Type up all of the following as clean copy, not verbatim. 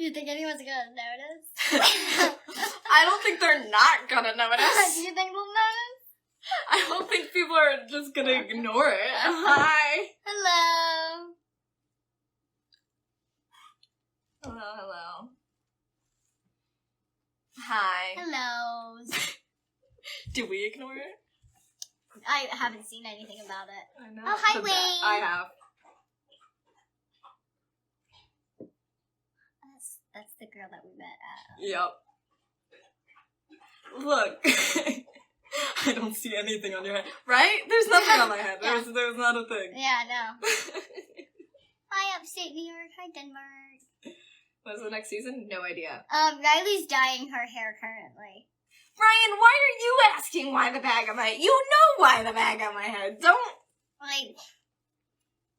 You think anyone's gonna notice? I don't think they're not gonna notice. Do you think they'll notice? I don't think people are just gonna ignore it. Hi. Hello. Hello. Hi. Hello. Did we ignore it? I haven't seen anything about it. I know. Oh, hi, Wayne. I have. That's the girl that we met at. Yep. Look. I don't see anything on your head. Right? There's nothing on my head. Yeah. There's not a thing. Yeah, no. Hi, upstate New York. Hi, Denmark. What's the next season? No idea. Riley's dyeing her hair currently. Ryan, why are you asking why the bag on my head? You know why the bag on my head. Don't... Like,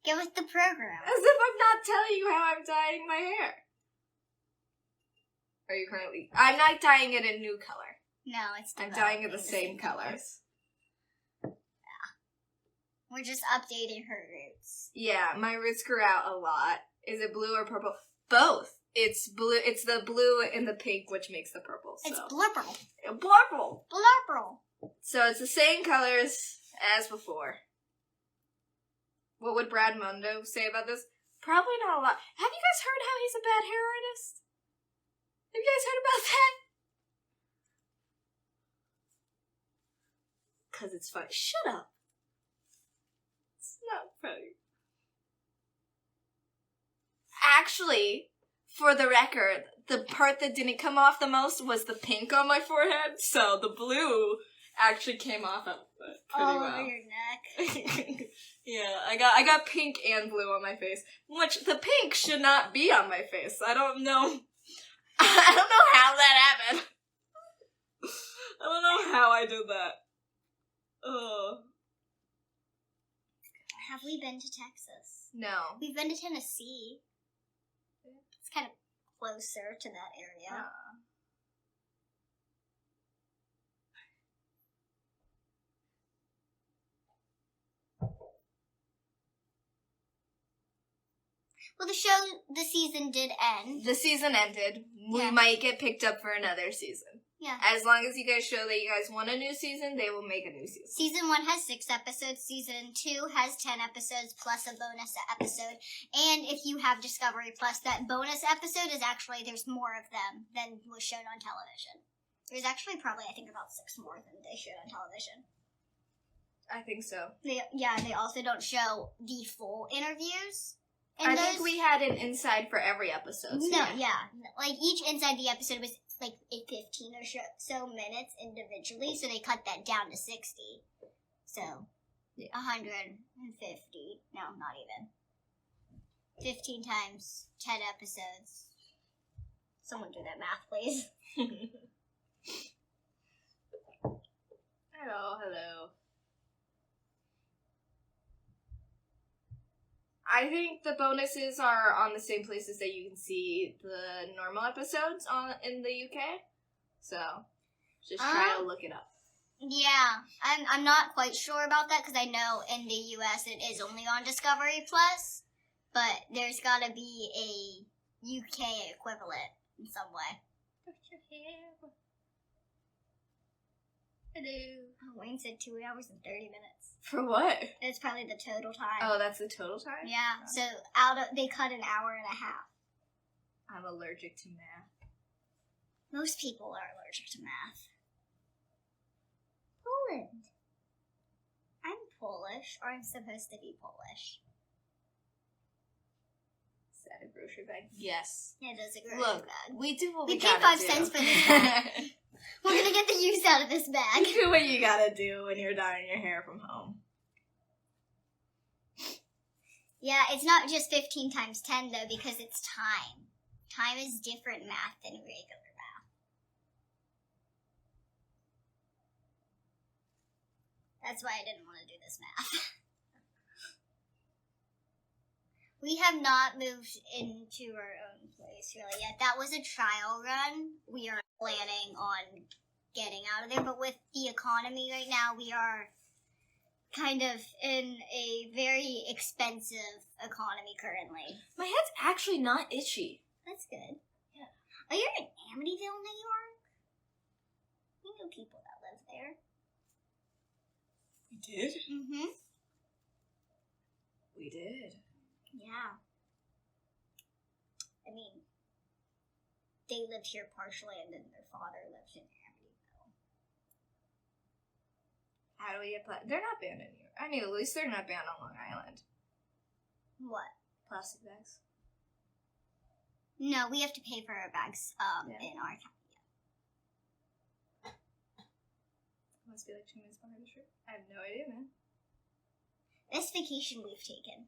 get with the program. As if I'm not telling you how I'm dyeing my hair. Are you currently... I'm not dyeing it a new color. No, it's I'm dyeing it the same colors. Yeah. We're just updating her roots. Yeah, my roots grew out a lot. Is it blue or purple? Both. It's blue. It's the blue and the pink, which makes the purple. So. It's blurple. Blurple. Blurple. So it's the same colors as before. What would Brad Mundo say about this? Probably not a lot. Have you guys heard how he's a bad hair artist? Have you guys heard about that? Because it's funny. Shut up. It's not funny. Actually, for the record, the part that didn't come off the most was the pink on my forehead, so the blue actually came off of it pretty all well. over your neck. Yeah, I got pink and blue on my face, which the pink should not be on my face. I don't know. I don't know how that happened. I don't know how I did that. Oh. Have we been to Texas? No. We've been to Tennessee. It's kind of closer to that area. Well, the season did end. The season ended. We might get picked up for another season. Yeah. As long as you guys show that you guys want a new season, they will make a new season. Season 1 has 6 episodes. Season 2 has 10 episodes plus a bonus episode. And if you have Discovery Plus, that bonus episode is actually, there's more of them than was shown on television. There's actually probably, I think, about 6 more than they showed on television. I think so. They also don't show the full interviews. I think we had an inside for every episode. So Like, each inside the episode was like 15 or so minutes individually, so they cut that down to 60. So, 150. No, not even. 15 times 10 episodes. Someone do that math, please. Hello. I think the bonuses are on the same places that you can see the normal episodes in the UK. So, just try to look it up. Yeah, I'm not quite sure about that because I know in the US it is only on Discovery Plus, but there's got to be a UK equivalent in some way. Hello. Oh, Wayne said 2 hours and 30 minutes. For what? It's probably the total time. Oh, that's the total time? Yeah, so they cut an hour and a half. I'm allergic to math. Most people are allergic to math. Poland. I'm Polish, or I'm supposed to be Polish. Is that a grocery bag? Yes. It is a grocery bag. We do what we paid gotta 5 do. cents for this bag. We're gonna get the use out of this bag. You do what you gotta do when you're dyeing your hair from home. Yeah, it's not just 15 times 10 though, because it's time. Time is different math than regular math. That's why I didn't want to do this math. We have not moved into our own place really yet. That was a trial run. We are planning on getting out of there, but with the economy right now, we are kind of in a very expensive economy currently. My head's actually not itchy. That's good. Yeah, Oh, you're in Amityville, New York? We know people that live there. We did? Mm-hmm. We did. Yeah. I mean, they lived here partially, and then their father lived in Amityville. How do we get They're not banned in New York. I mean, at least they're not banned on Long Island. What? Plastic bags. No, we have to pay for our bags in our county. Must be like 2 minutes behind the trip. I have no idea, man. This vacation we've taken.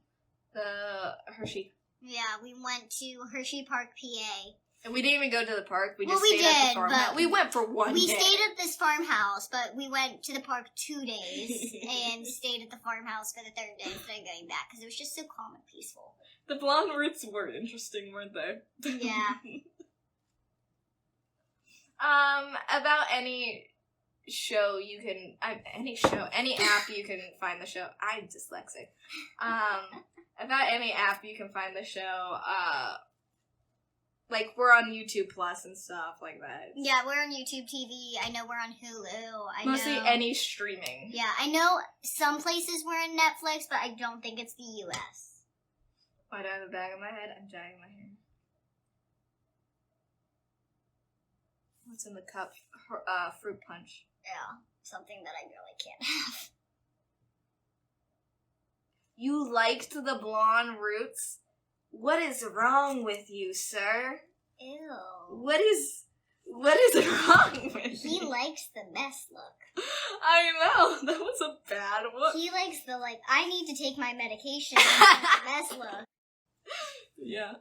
The Hershey. Yeah, we went to Hershey Park, PA. And we didn't even go to the park. We just we stayed at the did, farmhouse. but We went for one day. We stayed at this farmhouse, but we went to the park 2 days and stayed at the farmhouse for the 3rd day instead of going back because it was just so calm and peaceful. The blonde roots were interesting, weren't they? Yeah. About any show you can, any app you can find the show. I'm dyslexic. About any app you can find the show, like, we're on YouTube Plus and stuff like that. Yeah, we're on YouTube TV. I know we're on Hulu. Mostly any streaming. Yeah, I know some places we're on Netflix, but I don't think it's the U.S. Why do I have a bag on my head? I'm dyeing my hair. What's in the cup? Fruit punch. Yeah, something that I really can't have. You liked the blonde roots? What is wrong with you, sir? Ew. What is wrong with you? He likes the mess look. I know. That was a bad one. He likes the, I need to take my medication and the mess look. Yeah.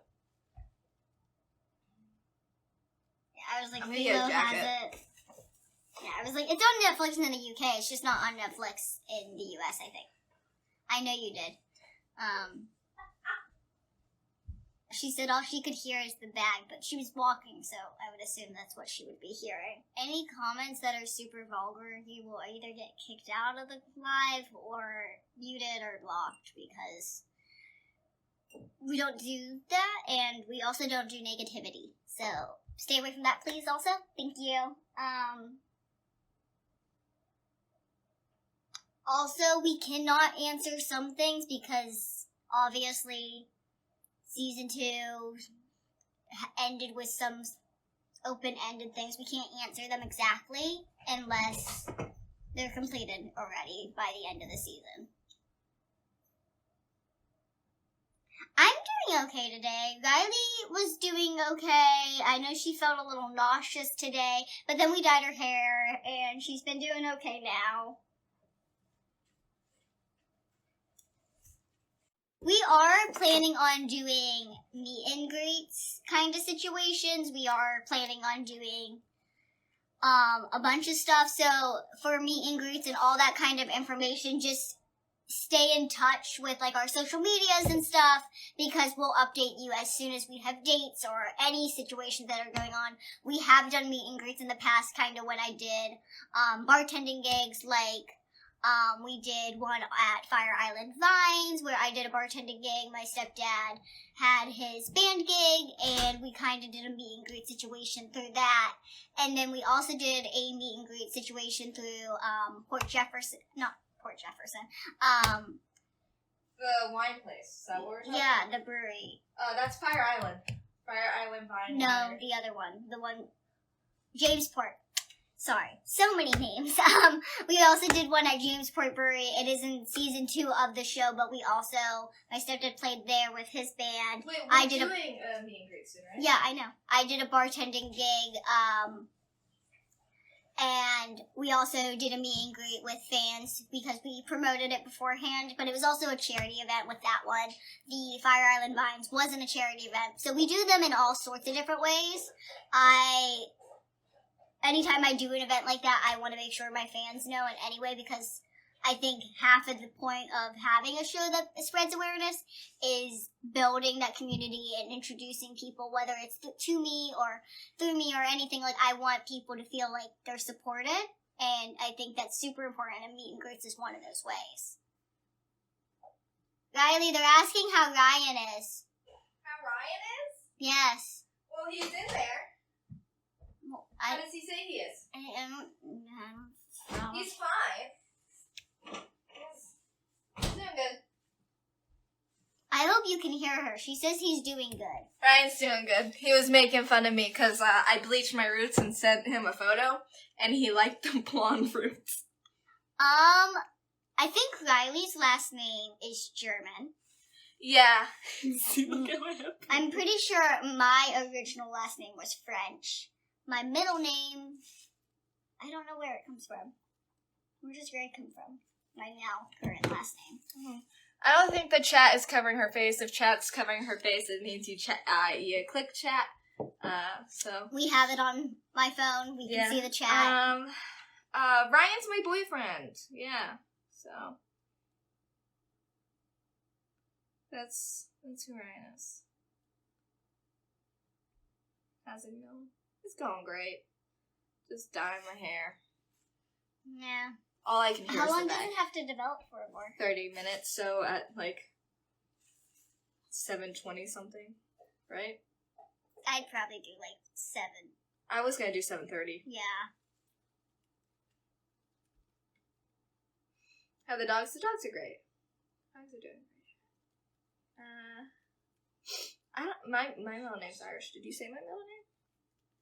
I was like, I'm gonna get a Lilo jacket. has it. Yeah, I was like, it's on Netflix in the UK. It's just not on Netflix in the US, I think. I know you did. She said all she could hear is the bag, but she was walking, so I would assume that's what she would be hearing. Any comments that are super vulgar, you will either get kicked out of the live or muted or blocked because we don't do that, and we also don't do negativity. So stay away from that, please, also. Thank you. Also, we cannot answer some things because, obviously, Season 2 ended with some open-ended things. We can't answer them exactly unless they're completed already by the end of the season. I'm doing okay today. Riley was doing okay. I know she felt a little nauseous today, but then we dyed her hair, and she's been doing okay now. We are planning on doing meet and greets kind of situations. We are planning on doing a bunch of stuff. So for meet and greets and all that kind of information, just stay in touch with our social medias and stuff because we'll update you as soon as we have dates or any situations that are going on. We have done meet and greets in the past, kind of when I did bartending gigs, we did one at Fire Island Vines where I did a bartending gig. My stepdad had his band gig, and we kind of did a meet and greet situation through that. And then we also did a meet and greet situation through Port Jefferson. The wine place. Is that what we're talking about? Yeah, the brewery. That's Fire Island. Fire Island Vine. No, Winery. the other one. The one, Jamesport. Sorry, so many names. We also did one at Jamesport Brewery. It is in season 2 of the show, but we also, my stepdad played there with his band. Wait, I we're did doing a meet and greet soon, right? Yeah, I know. I did a bartending gig, and we also did a meet and greet with fans because we promoted it beforehand, but it was also a charity event with that one. The Fire Island Vines wasn't a charity event, so we do them in all sorts of different ways. Anytime I do an event like that, I want to make sure my fans know in any way because I think half of the point of having a show that spreads awareness is building that community and introducing people, whether it's to me or through me or anything. I want people to feel like they're supported, and I think that's super important, and meet and greets is one of those ways. Riley, they're asking how Ryan is. How Ryan is? Yes. Well, he's in there. How does he say he is? I don't know. He's fine. He's doing good. I hope you can hear her. She says he's doing good. Ryan's doing good. He was making fun of me because I bleached my roots and sent him a photo, and he liked the blonde roots. I think Riley's last name is German. Yeah. Look at my head. I'm pretty sure my original last name was French. My middle name, I don't know where it comes from. Where does Ray come from? My now current last name. Mm-hmm. I don't think the chat is covering her face. If chat's covering her face, it means you click chat. So we have it on my phone. We can see the chat. Ryan's my boyfriend. Yeah. So that's who Ryan is. How's it going? It's going great. Just dyeing my hair. Yeah. All I can hear How is long the does bag. it have to develop for more? 30 minutes, so at like 7:20 something, right? I'd probably do like 7. I was gonna do 7:30. Yeah. How are the dogs? The dogs are great. Dogs are doing great. My middle name's Irish. Did you say my middle name?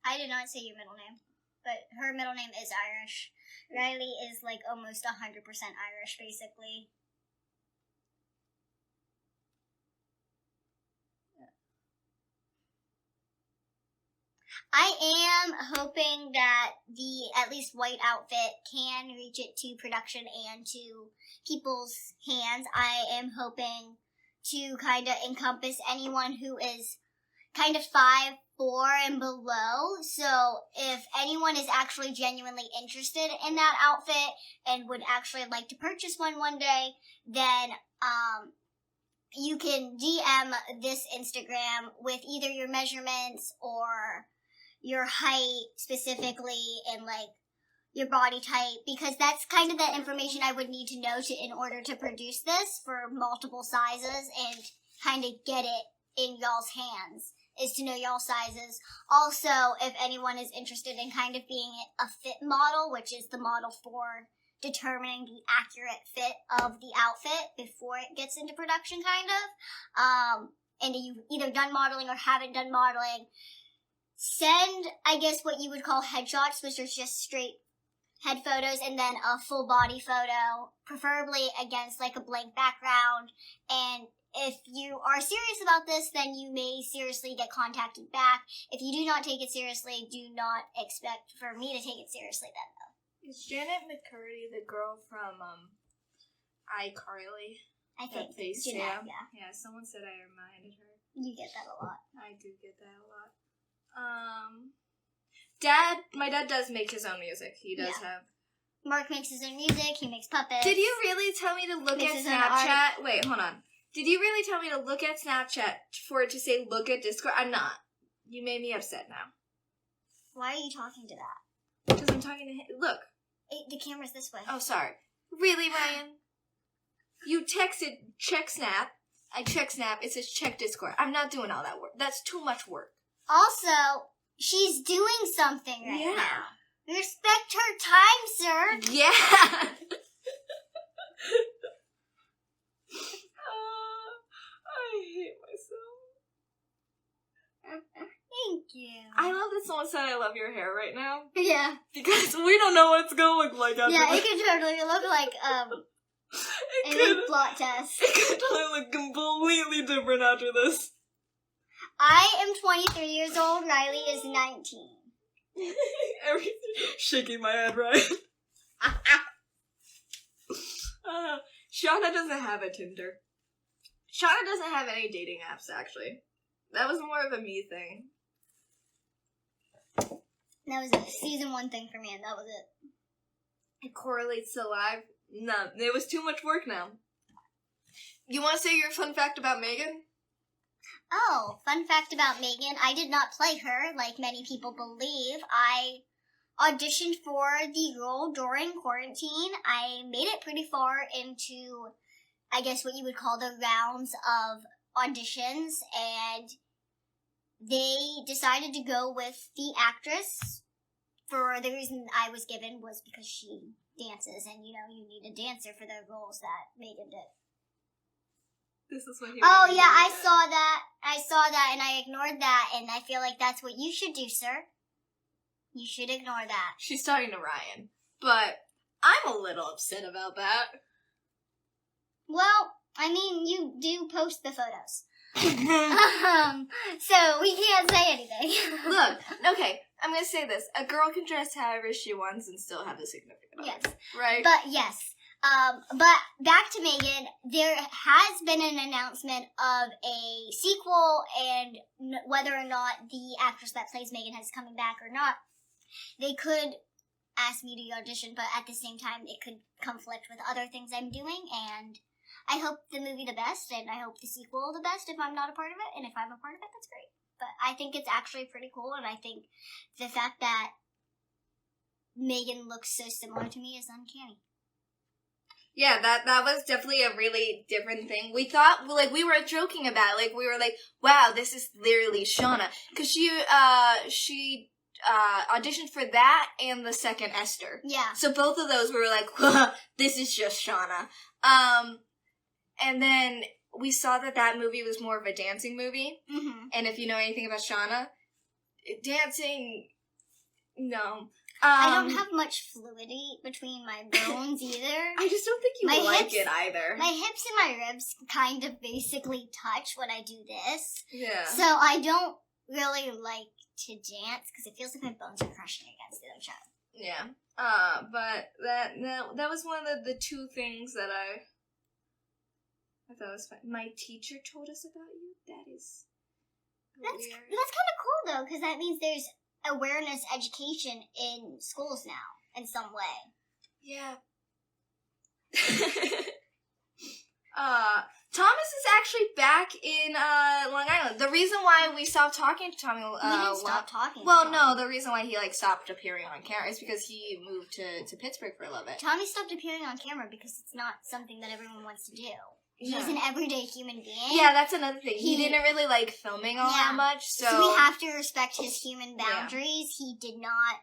I did not say your middle name, but her middle name is Irish. Riley is like almost 100% Irish, basically. I am hoping that the at least white outfit can reach it to production and to people's hands. I am hoping to kind of encompass anyone who is kind of 5'4" and below. So if anyone is actually genuinely interested in that outfit and would actually like to purchase one day, then you can DM this Instagram with either your measurements or your height specifically and like your body type, because that's kind of the information I would need to know in order to produce this for multiple sizes and kind of get it in y'all's hands, is to know y'all sizes. Also, if anyone is interested in kind of being a fit model, which is the model for determining the accurate fit of the outfit before it gets into production, kind of, and you've either done modeling or haven't done modeling, send, I guess, what you would call headshots, which are just straight head photos, and then a full body photo, preferably against like a blank background. And if you are serious about this, then you may seriously get contacted back. If you do not take it seriously, do not expect for me to take it seriously then, though. Is Janet McCurdy the girl from iCarly? I think Jeanette, yeah. Someone said I reminded her. You get that a lot. I do get that a lot. My dad does make his own music. He does have. Mark makes his own music. He makes puppets. Did you really tell me to look at Snapchat? Wait, hold on. Did you really tell me to look at Snapchat for it to say look at Discord? I'm not. You made me upset now. Why are you talking to that? Because I'm talking to him. Look. The camera's this way. Oh, sorry. Really, Ryan? You texted check Snap. I check Snap. It says check Discord. I'm not doing all that work. That's too much work. Also, she's doing something right now. Respect her time, sir. Yeah. I hate myself. Thank you. I love that someone said I love your hair right now. Yeah. Because we don't know what it's going to look like after Yeah, this. it could totally look like, a plot test. It could totally look completely different after this. I am 23 years old. Riley is 19. Shaking my head, right? Shauna doesn't have a Tinder. Shauna doesn't have any dating apps, actually. That was more of a me thing. That was a season 1 thing for me, and that was it. It correlates to live. No, it was too much work now. You want to say your fun fact about Megan? Oh, fun fact about Megan. I did not play her, like many people believe. I auditioned for the role during quarantine. I made it pretty far into, I guess, what you would call the rounds of auditions, and they decided to go with the actress for the reason I was given was because she dances, and you need a dancer for the roles that Megan did. This is what he Oh yeah, I saw that, and I ignored that, and I feel like that's what you should do, sir. You should ignore that. She's talking to Ryan, but I'm a little upset about that. Well, I mean, you do post the photos. So we can't say anything. Look, okay, I'm gonna say this. A girl can dress however she wants and still have a significant other. Yes. Right? But yes. But back to Megan, there has been an announcement of a sequel, and whether or not the actress that plays Megan is coming back or not, they could ask me to audition, but at the same time, it could conflict with other things I'm doing, and I hope the movie the best, and I hope the sequel the best if I'm not a part of it, and if I'm a part of it, that's great. But I think it's actually pretty cool, and I think the fact that Megan looks so similar to me is uncanny. Yeah, that was definitely a really different thing. We thought, like, we were joking about it. Like, we were like, wow, this is literally Shauna. Because she auditioned for that and the second Esther. Yeah. So both of those we were like, this is just Shauna. And then we saw that movie was more of a dancing movie. Mm-hmm. And if you know anything about Shauna, dancing, no. I don't have much fluidity between my bones either. I just don't think you like it either. My hips and my ribs kind of basically touch when I do this. Yeah. So I don't really like to dance because it feels like my bones are crushing against each other. Yeah. But that was one of the two things that I thought was fun. My teacher told us about you. That is weird. That's kind of cool though, because that means there's awareness education in schools now in some way. Yeah. Thomas is actually back in Long Island. The reason why we stopped talking to Tommy, we didn't stop talking. Well, no, the reason why he stopped appearing on camera is because he moved to Pittsburgh for a little bit. Tommy stopped appearing on camera because it's not something that everyone wants to do. Yeah. He's an everyday human being. Yeah, that's another thing. He didn't really like filming all that much, so we have to respect his human boundaries. Yeah. He did not.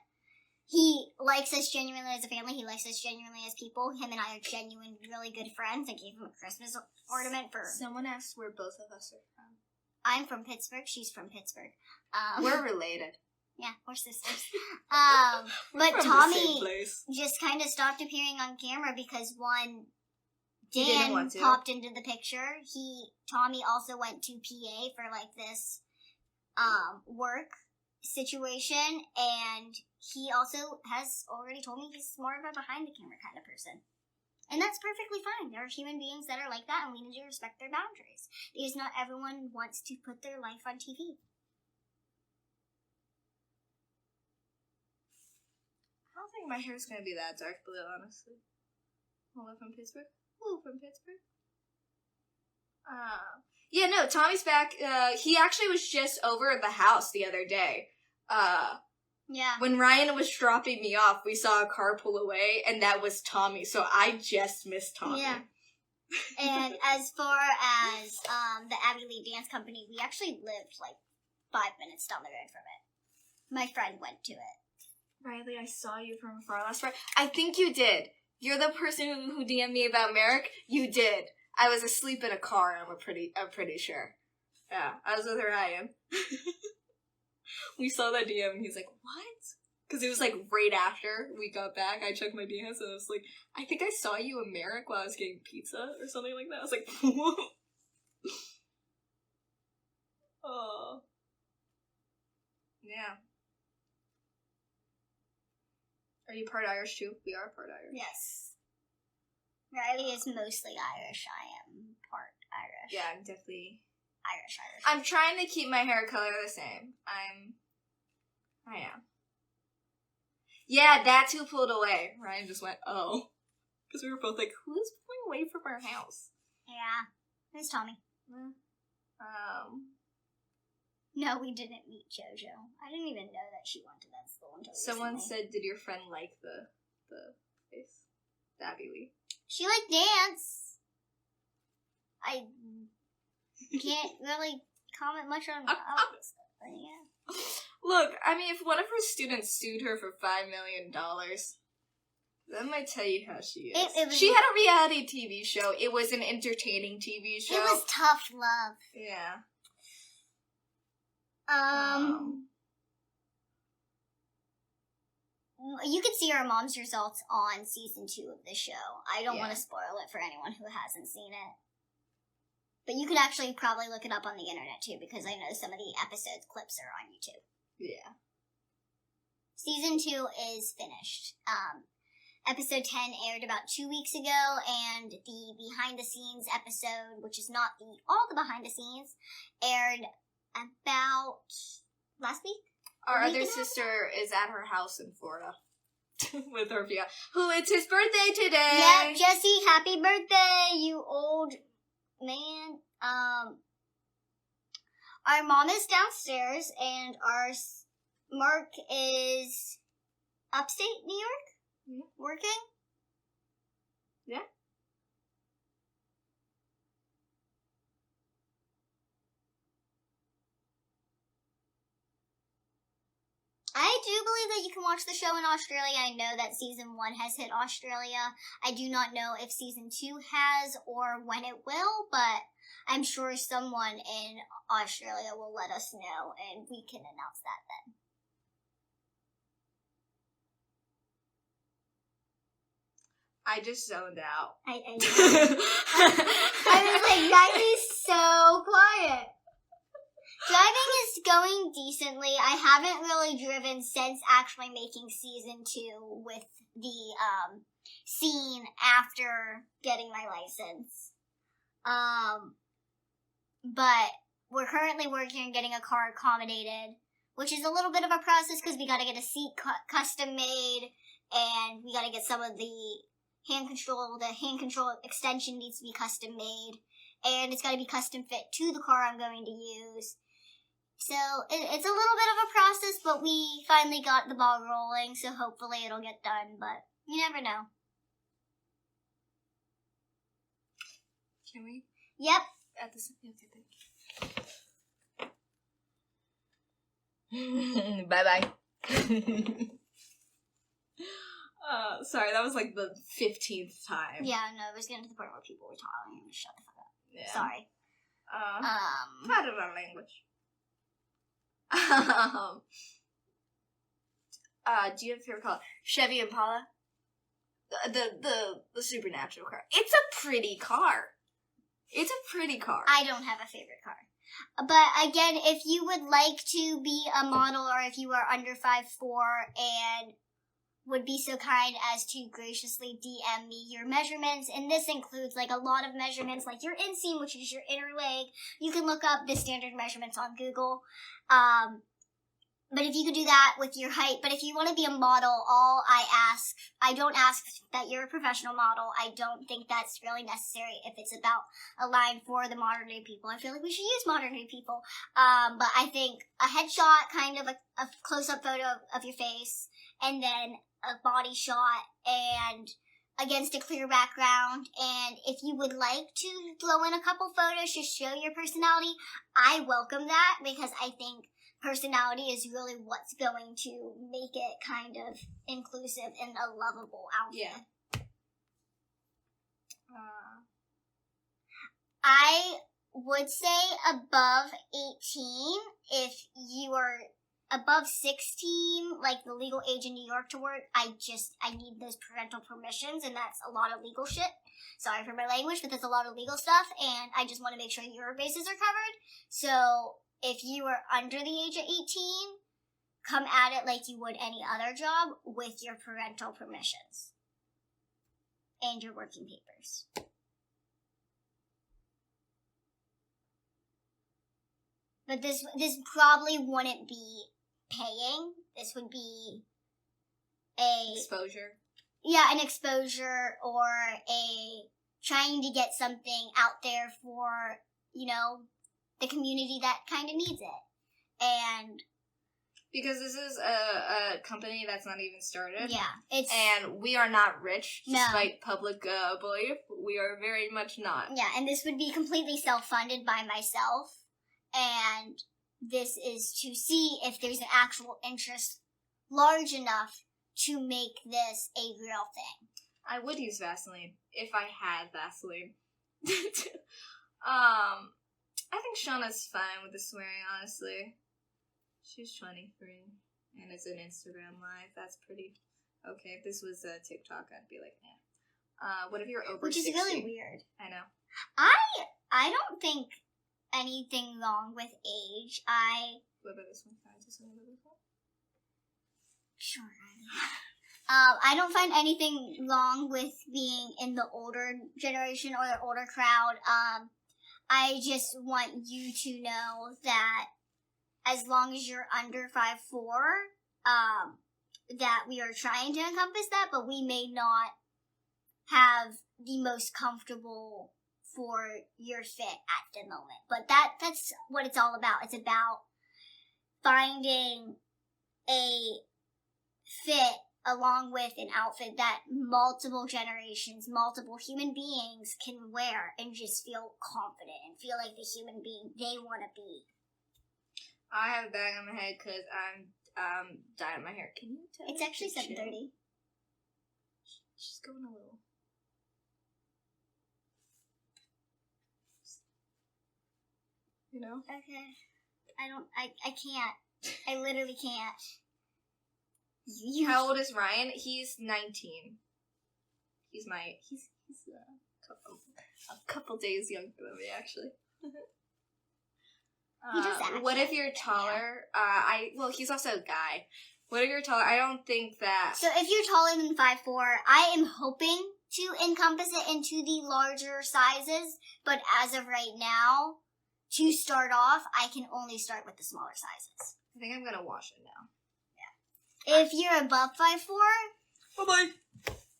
He likes us genuinely as a family. He likes us genuinely as people. Him and I are genuine, really good friends. I gave him a Christmas ornament for... Someone asked where both of us are from. I'm from Pittsburgh. She's from Pittsburgh. We're related. Yeah, we're sisters. But Tommy just kind of stopped appearing on camera because Dan popped into the picture. Tommy also went to PA for this work situation, and he also has already told me he's more of a behind the camera kind of person. And that's perfectly fine. There are human beings that are like that, and we need to respect their boundaries. Because not everyone wants to put their life on TV. I don't think my hair's gonna be that dark blue, honestly. Hello from Pittsburgh. From Pittsburgh. Yeah, no, Tommy's back. He actually was just over at the house the other day. Yeah. When Ryan was dropping me off, we saw a car pull away, and that was Tommy, so I just missed Tommy. Yeah. And as far as the Abbey Lee Dance Company, we actually lived 5 minutes down the road from it. My friend went to it. Riley, I saw you from afar last Friday. I think you did. You're the person who DM'd me about Merrick. You did. I was asleep in a car. I'm pretty sure. Yeah, I was with Ryan. We saw that DM, and he's like, "What?" Because it was right after we got back. I checked my DMs, and I was like, "I think I saw you in Merrick while I was getting pizza or something like that." I was like, "What?" Oh, yeah. Are you part Irish too? We are part Irish. Yes. Riley is mostly Irish. I am part Irish. Yeah, I'm definitely Irish. I'm trying to keep my hair color the same. I am. Yeah, that's who pulled away. Ryan just went, oh. Because we were both like, who is pulling away from our house? Yeah. It's Tommy. No, we didn't meet JoJo. I didn't even know that she went to that school until Someone recently. said, did your friend like the face? Abbey Lee. She liked dance. I can't really comment much on other stuff, but yeah. Look, I mean, if one of her students sued her for $5 million, that might tell you how she is. She had a reality TV show. It was an entertaining TV show. It was tough love. Yeah. You can see her mom's results on season 2 of the show. I don't want to spoil it for anyone who hasn't seen it. But you could actually probably look it up on the internet too, because I know some of the episodes clips are on YouTube. Yeah. Season 2 is finished. Episode 10 aired about 2 weeks ago, and the behind the scenes episode, which is not all the behind the scenes, aired about last week. Our other sister is at her house in Florida with her fiance, who it's his birthday today. Yep, Jesse, happy birthday, you old man. Our mom is downstairs, and our Mark is upstate New York, working. Yeah. I do believe that you can watch the show in Australia. I know that season 1 has hit Australia. I do not know if season 2 has or when it will, but I'm sure someone in Australia will let us know, and we can announce that then. I just zoned out. I was like, Riley's so quiet. Driving is going decently. I haven't really driven since actually making season 2 with the scene after getting my license. But we're currently working on getting a car accommodated, which is a little bit of a process because we got to get a seat custom made, and we got to get some of the hand control. The hand control extension needs to be custom made, and it's got to be custom fit to the car I'm going to use. So it's a little bit of a process, but we finally got the ball rolling, so hopefully it'll get done, but you never know. Can we? Yep. At the same Bye-bye. Sorry, that was like the 15th time. Yeah, no, it was getting to the point where people were talking. Shut the fuck up. Yeah. Sorry. Pardon our language. Do you have a favorite color? Chevy Impala? The supernatural car. It's a pretty car. It's a pretty car. I don't have a favorite car. But again, if you would like to be a model, or if you are under 5'4" and would be so kind as to graciously DM me your measurements, and this includes like a lot of measurements, like your inseam, which is your inner leg. You can look up the standard measurements on Google. But if you could do that with your height, but if you want to be a model, I don't ask that you're a professional model. I don't think that's really necessary if it's about a line for the modern day people. I feel like we should use modern day people. But I think a headshot, kind of a close-up photo of your face, and then a body shot, and against a clear background. And if you would like to throw in a couple photos to show your personality, I welcome that, because I think personality is really what's going to make it kind of inclusive and a lovable outfit. Yeah. I would say above 18. If you are above 16, like the legal age in New York to work, I need those parental permissions, and that's a lot of legal shit. Sorry for my language, but that's a lot of legal stuff, and I just want to make sure your bases are covered. So if you are under the age of 18, come at it like you would any other job with your parental permissions and your working papers. But this probably wouldn't be paying. This would be exposure. Yeah, an exposure, or a trying to get something out there for, the community that kind of needs it. And because this is a company that's not even started. Yeah. And we are not rich, despite public belief. We are very much not. Yeah, and this would be completely self-funded by myself. And this is to see if there's an actual interest large enough to make this a real thing. I would use Vaseline if I had Vaseline. I think Shauna's fine with the swearing, honestly. She's 23 and it's an Instagram live. That's pretty okay. If this was a TikTok, I'd be like, nah. What if you're over 60? Which is really weird. I know. I don't think anything wrong with age. What about this one? Can I just say this one? Sure. I don't find anything wrong with being in the older generation or the older crowd. I just want you to know that as long as you're under 5'4", that we are trying to encompass that, but we may not have the most comfortable for your fit at the moment. But that's what it's all about. It's about finding a fit along with an outfit that multiple generations, multiple human beings can wear and just feel confident and feel like the human being they want to be. I have a bag on my head because I'm dyeing my hair. Can you tell? It's actually 7:30. She's going a little. You know? Okay. I can't. I literally can't. How old is Ryan? He's 19. He's a couple days younger than me, actually. He does act what if you're taller? He's also a guy. What if you're taller? I don't think that. So if you're taller than 5'4", I am hoping to encompass it into the larger sizes, but as of right now, to start off, I can only start with the smaller sizes. I think I'm gonna wash it now. If you're above 5'4", bye-bye.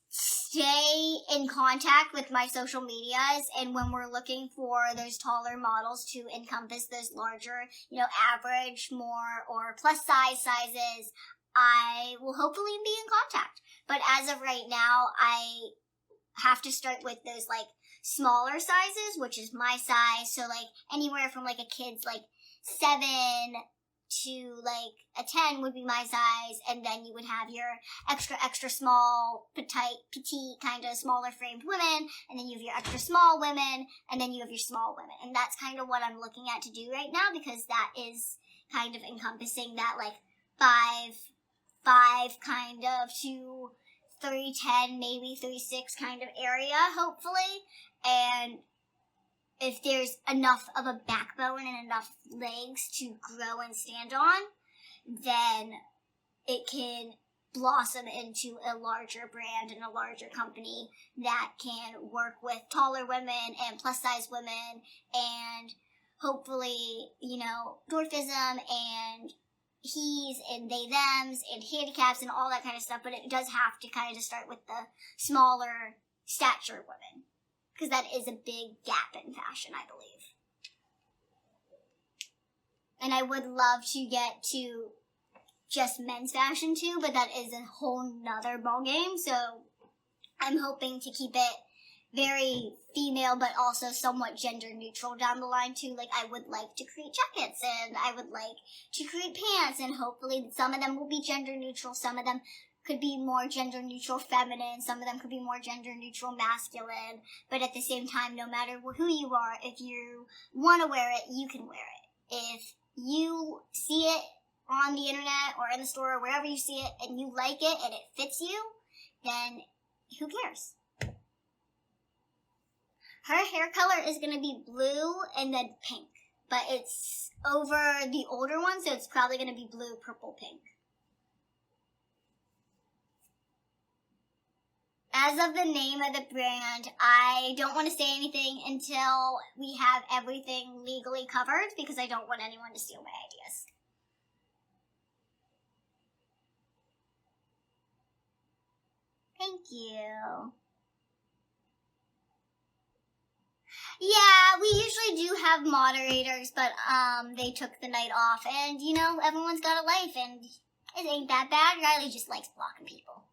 Stay in contact with my social medias, and when we're looking for those taller models to encompass those larger, average, more, or plus size sizes, I will hopefully be in contact. But as of right now, I have to start with those, smaller sizes, which is my size, so, anywhere from, a kid's, 7 to a 10 would be my size, and then you would have your extra small, petite kind of smaller framed women, and then you have your extra small women, and then you have your small women. And that's kind of what I'm looking at to do right now, because that is kind of encompassing that 5'5" kind of to 3'10", maybe 3'6" kind of area, hopefully. And if there's enough of a backbone and enough legs to grow and stand on, then it can blossom into a larger brand and a larger company that can work with taller women and plus size women and hopefully, dwarfism and he's and they thems and handicaps and all that kind of stuff. But it does have to kind of start with the smaller stature women, because that is a big gap in fashion, I believe. And I would love to get to just men's fashion too, but that is a whole nother ballgame. So I'm hoping to keep it very female, but also somewhat gender neutral down the line too. I would like to create jackets, and I would like to create pants, and hopefully some of them will be gender neutral, some of them could be more gender neutral feminine, some of them could be more gender neutral masculine, but at the same time, no matter who you are, if you want to wear it, you can wear it. If you see it on the internet or in the store or wherever you see it and you like it and it fits you, then who cares? Her hair color is going to be blue and then pink, but it's over the older one, so it's probably going to be blue, purple, pink. As of the name of the brand, I don't want to say anything until we have everything legally covered, because I don't want anyone to steal my ideas. Thank you. Yeah, we usually do have moderators, but they took the night off, and everyone's got a life, and it ain't that bad. Riley just likes blocking people.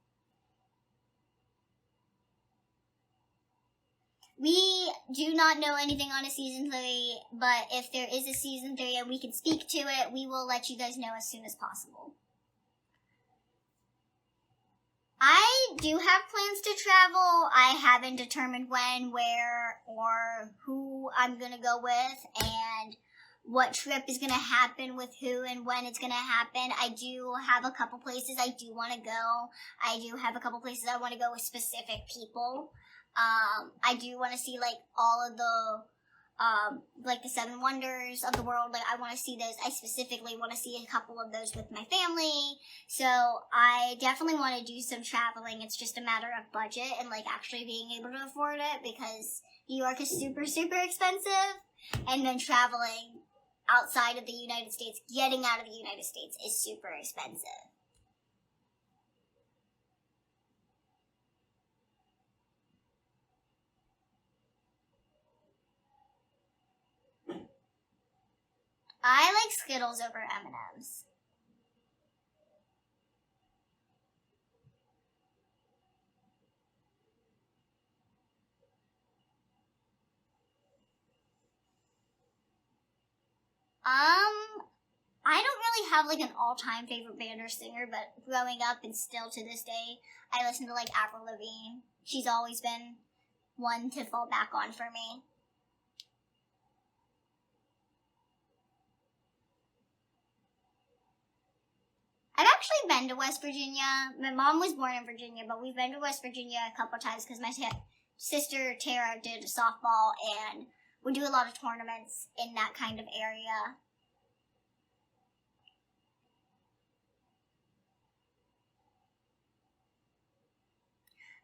We do not know anything on a season 3, but if there is a season 3 and we can speak to it, we will let you guys know as soon as possible. I do have plans to travel. I haven't determined when, where, or who I'm going to go with, and what trip is going to happen with who and when it's going to happen. I do have a couple places I do want to go. I do have a couple places I want to go with specific people. I do want to see, like, all of the, like, the 7 wonders of the world. Like, I want to see those. I specifically want to see a couple of those with my family. So I definitely want to do some traveling. It's just a matter of budget and, like, actually being able to afford it, because New York is super, super expensive. And then traveling outside of the United States, getting out of the United States, is super expensive. I like Skittles over M&M's. I don't really have like an all-time favorite band or singer, but growing up and still to this day, I listen to like Avril Lavigne. She's always been one to fall back on for me. I've actually been to West Virginia. My mom was born in Virginia, but we've been to West Virginia a couple times because my sister Tara did softball, and we do a lot of tournaments in that kind of area.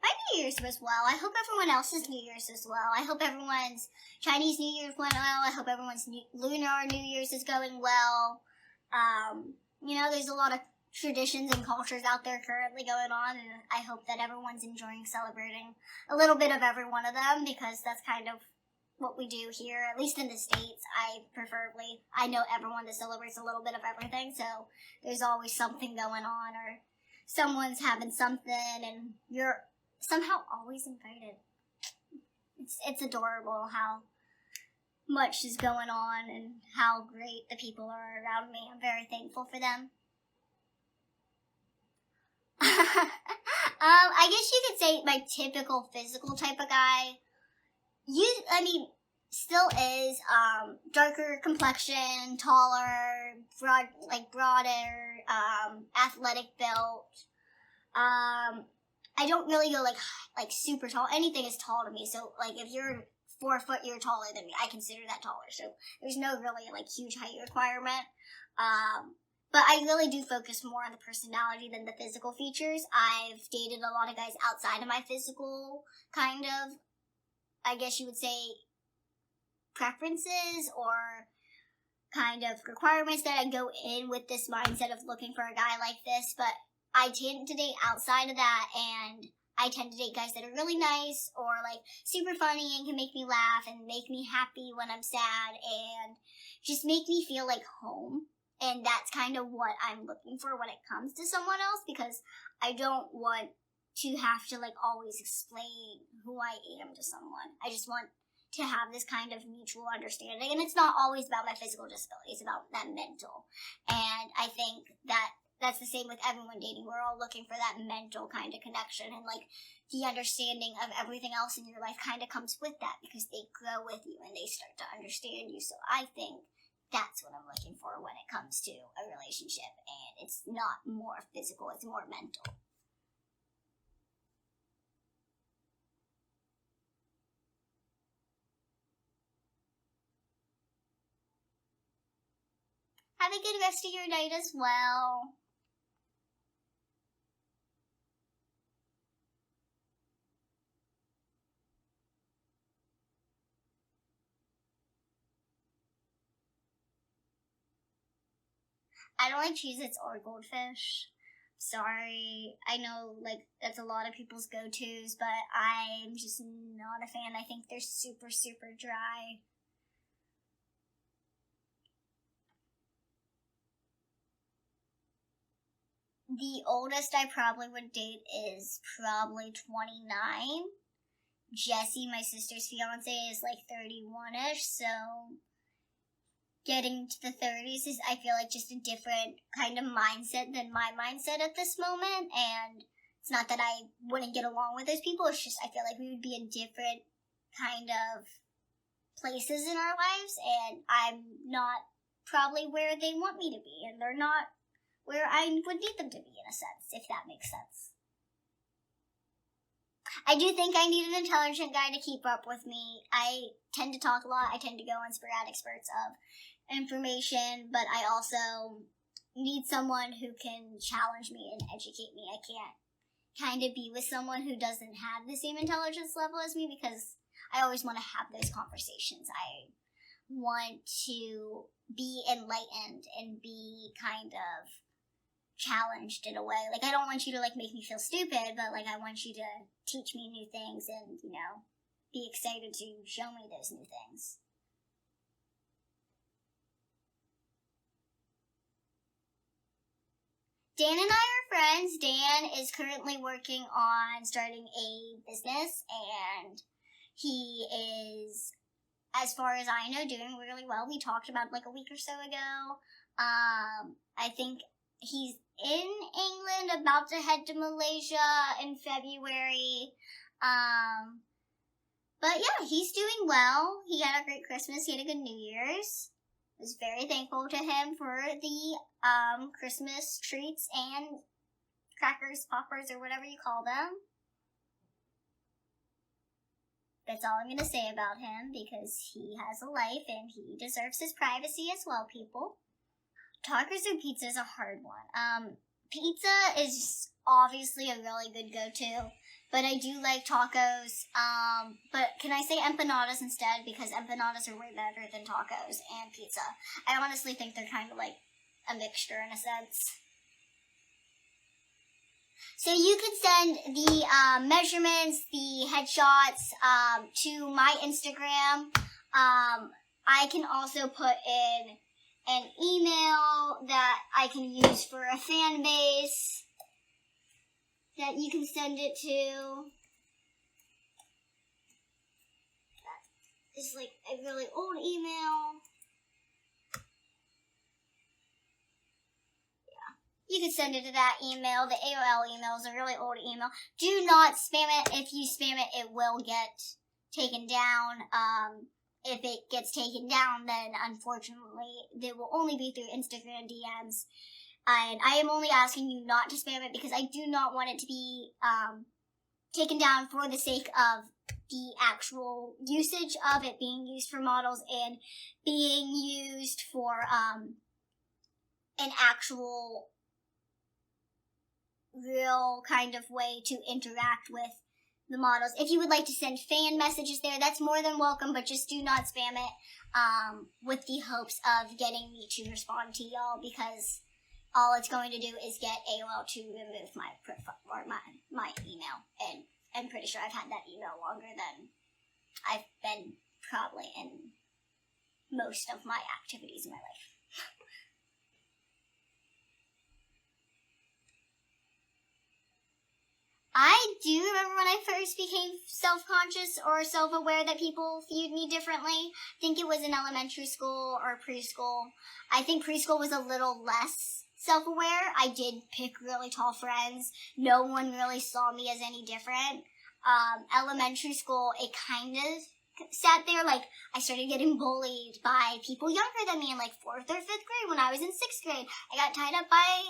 My New Year's was well. I hope everyone else's New Year's as well. I hope everyone's Chinese New Year's went well. I hope everyone's Lunar New Year's is going well. You know, there's a lot of traditions and cultures out there currently going on, and I hope that everyone's enjoying celebrating a little bit of every one of them, because that's kind of what we do here, at least in the States. I know everyone that celebrates a little bit of everything, so there's always something going on, or someone's having something, and you're somehow always invited. It's adorable how much is going on and how great the people are around me. I'm very thankful for them. I guess you could say my typical physical type of guy. Still is, darker complexion, taller, broader, athletic built. I don't really go like super tall. Anything is tall to me. So like if you're 4 foot, you're taller than me. I consider that taller. So there's no really like huge height requirement. But I really do focus more on the personality than the physical features. I've dated a lot of guys outside of my physical kind of, I guess you would say, preferences or kind of requirements that I go in with this mindset of looking for a guy like this. But I tend to date outside of that, and I tend to date guys that are really nice or like super funny and can make me laugh and make me happy when I'm sad and just make me feel like home. And that's kind of what I'm looking for when it comes to someone else, because I don't want to have to like always explain who I am to someone. I just want to have this kind of mutual understanding. And it's not always about my physical disability. It's about that mental. And I think that that's the same with everyone dating. We're all looking for that mental kind of connection, and like the understanding of everything else in your life kind of comes with that, because they grow with you and they start to understand you. So I think that's what I'm looking for when it comes to a relationship, and it's not more physical, it's more mental. Have a good rest of your night as well. I don't like Cheez-Its or Goldfish. Sorry. I know, like, that's a lot of people's go-tos, but I'm just not a fan. I think they're super, super dry. The oldest I probably would date is probably 29, Jesse, my sister's fiance, is like 31-ish, so getting to the 30s is, I feel like, just a different kind of mindset than my mindset at this moment, and it's not that I wouldn't get along with those people, it's just I feel like we would be in different kind of places in our lives, and I'm not probably where they want me to be, and they're not where I would need them to be, in a sense, if that makes sense. I do think I need an intelligent guy to keep up with me. I tend to talk a lot. I tend to go on sporadic spurts of information, but I also need someone who can challenge me and educate me. I can't kind of be with someone who doesn't have the same intelligence level as me, because I always want to have those conversations. I want to be enlightened and be kind of challenged in a way. Like, I don't want you to, like, make me feel stupid, but, like, I want you to teach me new things and, you know, be excited to show me those new things. Dan and I are friends. Dan is currently working on starting a business, and he is, as far as I know, doing really well. We talked about like a week or so ago. I think he's in England, about to head to Malaysia in February. But yeah, he's doing well. He had a great Christmas. He had a good New Year's. I was very thankful to him for the Christmas treats and crackers, poppers, or whatever you call them. That's all I'm going to say about him, because he has a life and he deserves his privacy as well, people. Tacos or pizza is a hard one. Pizza is obviously a really good go-to, but I do like tacos. But can I say empanadas instead? Because empanadas are way better than tacos and pizza. I honestly think they're kind of like a mixture in a sense. So you could send the measurements, the headshots to my Instagram. I can also put in an email that I can use for a fan base that you can send it to. That is like a really old email. You can send it to that email. The AOL email is a really old email. Do not spam it. If you spam it, it will get taken down. If it gets taken down, then unfortunately, they will only be through Instagram DMs. And I am only asking you not to spam it, because I do not want it to be taken down for the sake of the actual usage of it being used for models and being used for an actual real kind of way to interact with the models. If you would like to send fan messages there, that's more than welcome, but just do not spam it with the hopes of getting me to respond to y'all, because all it's going to do is get AOL to remove my profile or my email, and I'm pretty sure I've had that email longer than I've been probably in most of my activities in my life. I do remember when I first became self-conscious or self-aware that people viewed me differently. I think it was in elementary school or preschool. I think preschool was a little less self-aware. I did pick really tall friends. No one really saw me as any different. Elementary school, it kind of sat there. Like, I started getting bullied by people younger than me in like 4th or 5th grade when I was in 6th grade. I got tied up by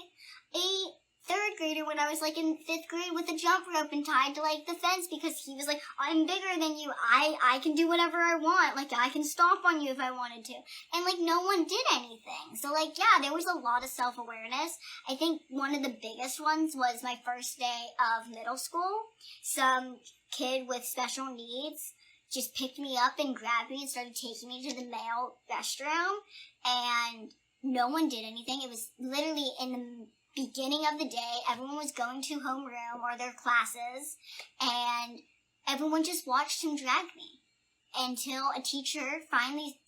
a 3rd grader when I was like in 5th grade with a jump rope and tied to like the fence, because he was like, I'm bigger than you. I can do whatever I want. Like, I can stomp on you if I wanted to. And like, no one did anything. So like, yeah, there was a lot of self-awareness. I think one of the biggest ones was my first day of middle school. Some kid with special needs just picked me up and grabbed me and started taking me to the male restroom. And no one did anything. It was literally in the beginning of the day. Everyone was going to homeroom or their classes, and everyone just watched him drag me until a teacher finally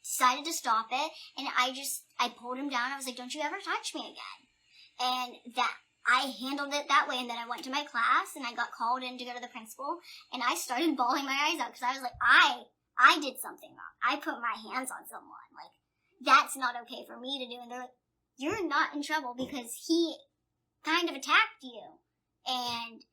decided to stop it, and I pulled him down. I was like, don't you ever touch me again. And that, I handled it that way, and then I went to my class, and I got called in to go to the principal, and I started bawling my eyes out, because I was like, I did something wrong. I put my hands on someone. Like, that's not okay for me to do. And they're like, you're not in trouble because he kind of attacked you. And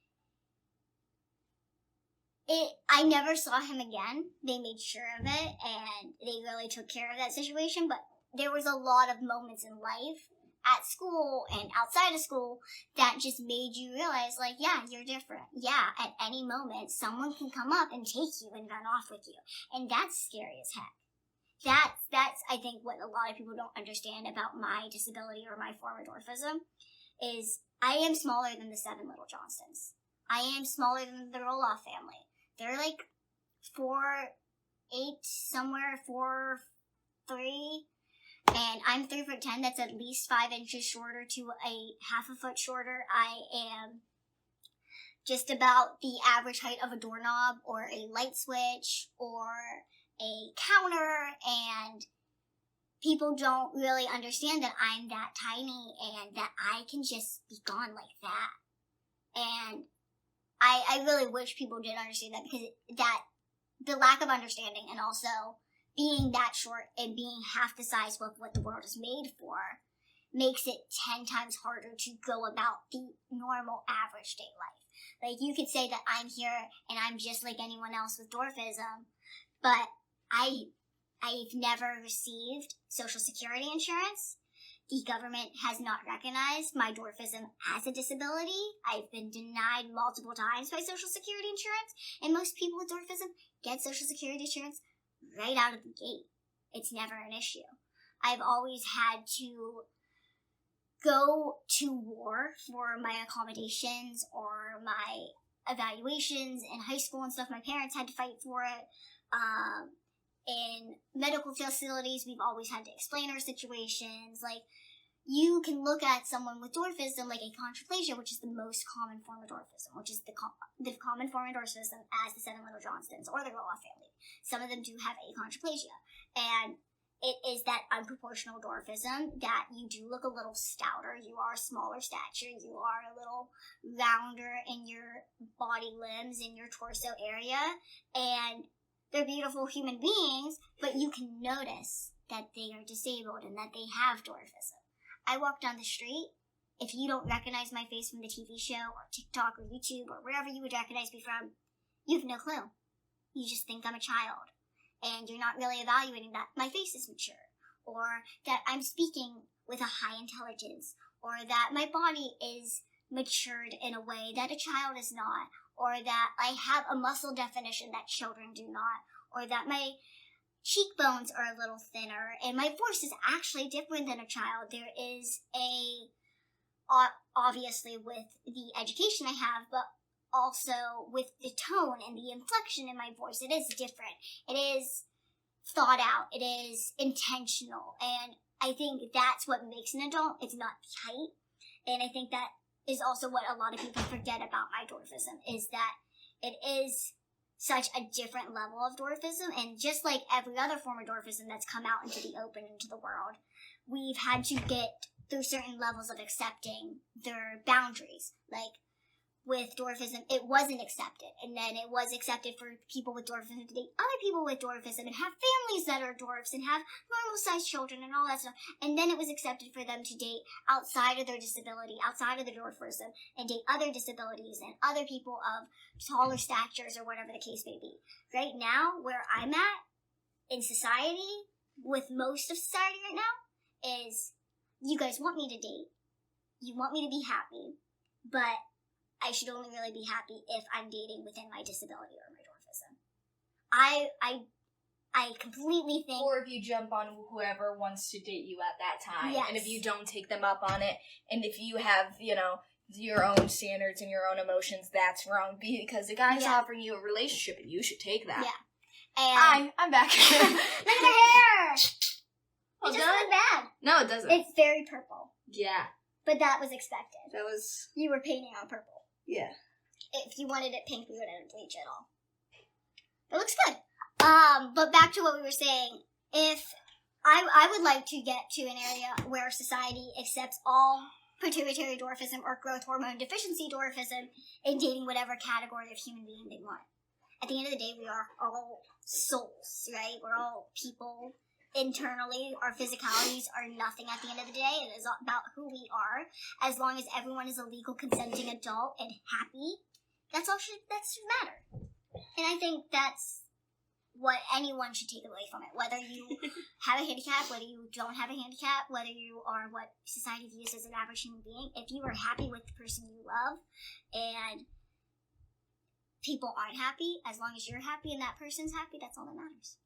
I never saw him again. They made sure of it, and they really took care of that situation. But there was a lot of moments in life, at school and outside of school, that just made you realize, like, yeah, you're different. Yeah, at any moment, someone can come up and take you and run off with you. And that's scary as heck. That's I think, what a lot of people don't understand about my disability or my form of dwarfism, is I am smaller than the 7 little Johnstons. I am smaller than the Roloff family. They're like 4'8", somewhere 4'3", and I'm 3'10". That's at least 5 inches shorter to a half a foot shorter. I am just about the average height of a doorknob or a light switch or a counter, and people don't really understand that I'm that tiny and that I can just be gone like that. And I really wish people did understand that, because that the lack of understanding, and also being that short and being half the size of what the world is made for, makes it 10 times harder to go about the normal average day life. Like, you could say that I'm here and I'm just like anyone else with dwarfism, but I've never received Social Security insurance. The government has not recognized my dwarfism as a disability. I've been denied multiple times by Social Security insurance, and most people with dwarfism get Social Security insurance right out of the gate. It's never an issue. I've always had to go to war for my accommodations or my evaluations in high school and stuff. My parents had to fight for it. In medical facilities, we've always had to explain our situations. Like, you can look at someone with dwarfism like achondroplasia, which is the most common form of dwarfism, which is the common form of dwarfism as the 7 little Johnstons or the Roloff family. Some of them do have achondroplasia, and it is that unproportional dwarfism that you do look a little stouter, you are a smaller stature, you are a little rounder in your body limbs, in your torso area, and they're beautiful human beings, but you can notice that they are disabled and that they have dwarfism. I walk down the street. If you don't recognize my face from the TV show or TikTok or YouTube or wherever you would recognize me from, you have no clue. You just think I'm a child, and you're not really evaluating that my face is mature, or that I'm speaking with a high intelligence, or that my body is matured in a way that a child is not, or that I have a muscle definition that children do not, or that my cheekbones are a little thinner, and my voice is actually different than a child. There is obviously with the education I have, but also with the tone and the inflection in my voice, it is different. It is thought out. It is intentional. And I think that's what makes an adult. It's not the height. And I think that is also what a lot of people forget about my dwarfism, is that it is such a different level of dwarfism. And just like every other form of dwarfism that's come out into the open, into the world, we've had to get through certain levels of accepting their boundaries. Like, with dwarfism, it wasn't accepted, and then it was accepted for people with dwarfism to date other people with dwarfism and have families that are dwarfs and have normal-sized children and all that stuff. And then it was accepted for them to date outside of their disability, outside of the dwarfism, and date other disabilities and other people of taller statures or whatever the case may be. Right now, where I'm at in society, with most of society right now, is you guys want me to date, you want me to be happy, but I should only really be happy if I'm dating within my disability or my dwarfism. I completely think... Or if you jump on whoever wants to date you at that time. Yes. And if you don't take them up on it, and if you have, your own standards and your own emotions, that's wrong. Because the guy's offering you a relationship, and you should take that. Yeah. And I'm back. Look at her hair! It doesn't look bad. No, it doesn't. It's very purple. Yeah. But that was expected. That was... You were painting on purple. Yeah. If you wanted it pink, we wouldn't bleach it all. It looks good. But back to what we were saying. If I would like to get to an area where society accepts all pituitary dwarfism or growth hormone deficiency dwarfism and dating whatever category of human being they want. At the end of the day, we are all souls, right? We're all people internally. Our physicalities are nothing at the end of the day. It is about who we are. As long as everyone is a legal consenting adult and happy, that should matter. And I think that's what anyone should take away from it. Whether you have a handicap, whether you don't have a handicap, whether you are what society views as an average human being, if you are happy with the person you love and people aren't happy, as long as you're happy and that person's happy, that's all that matters.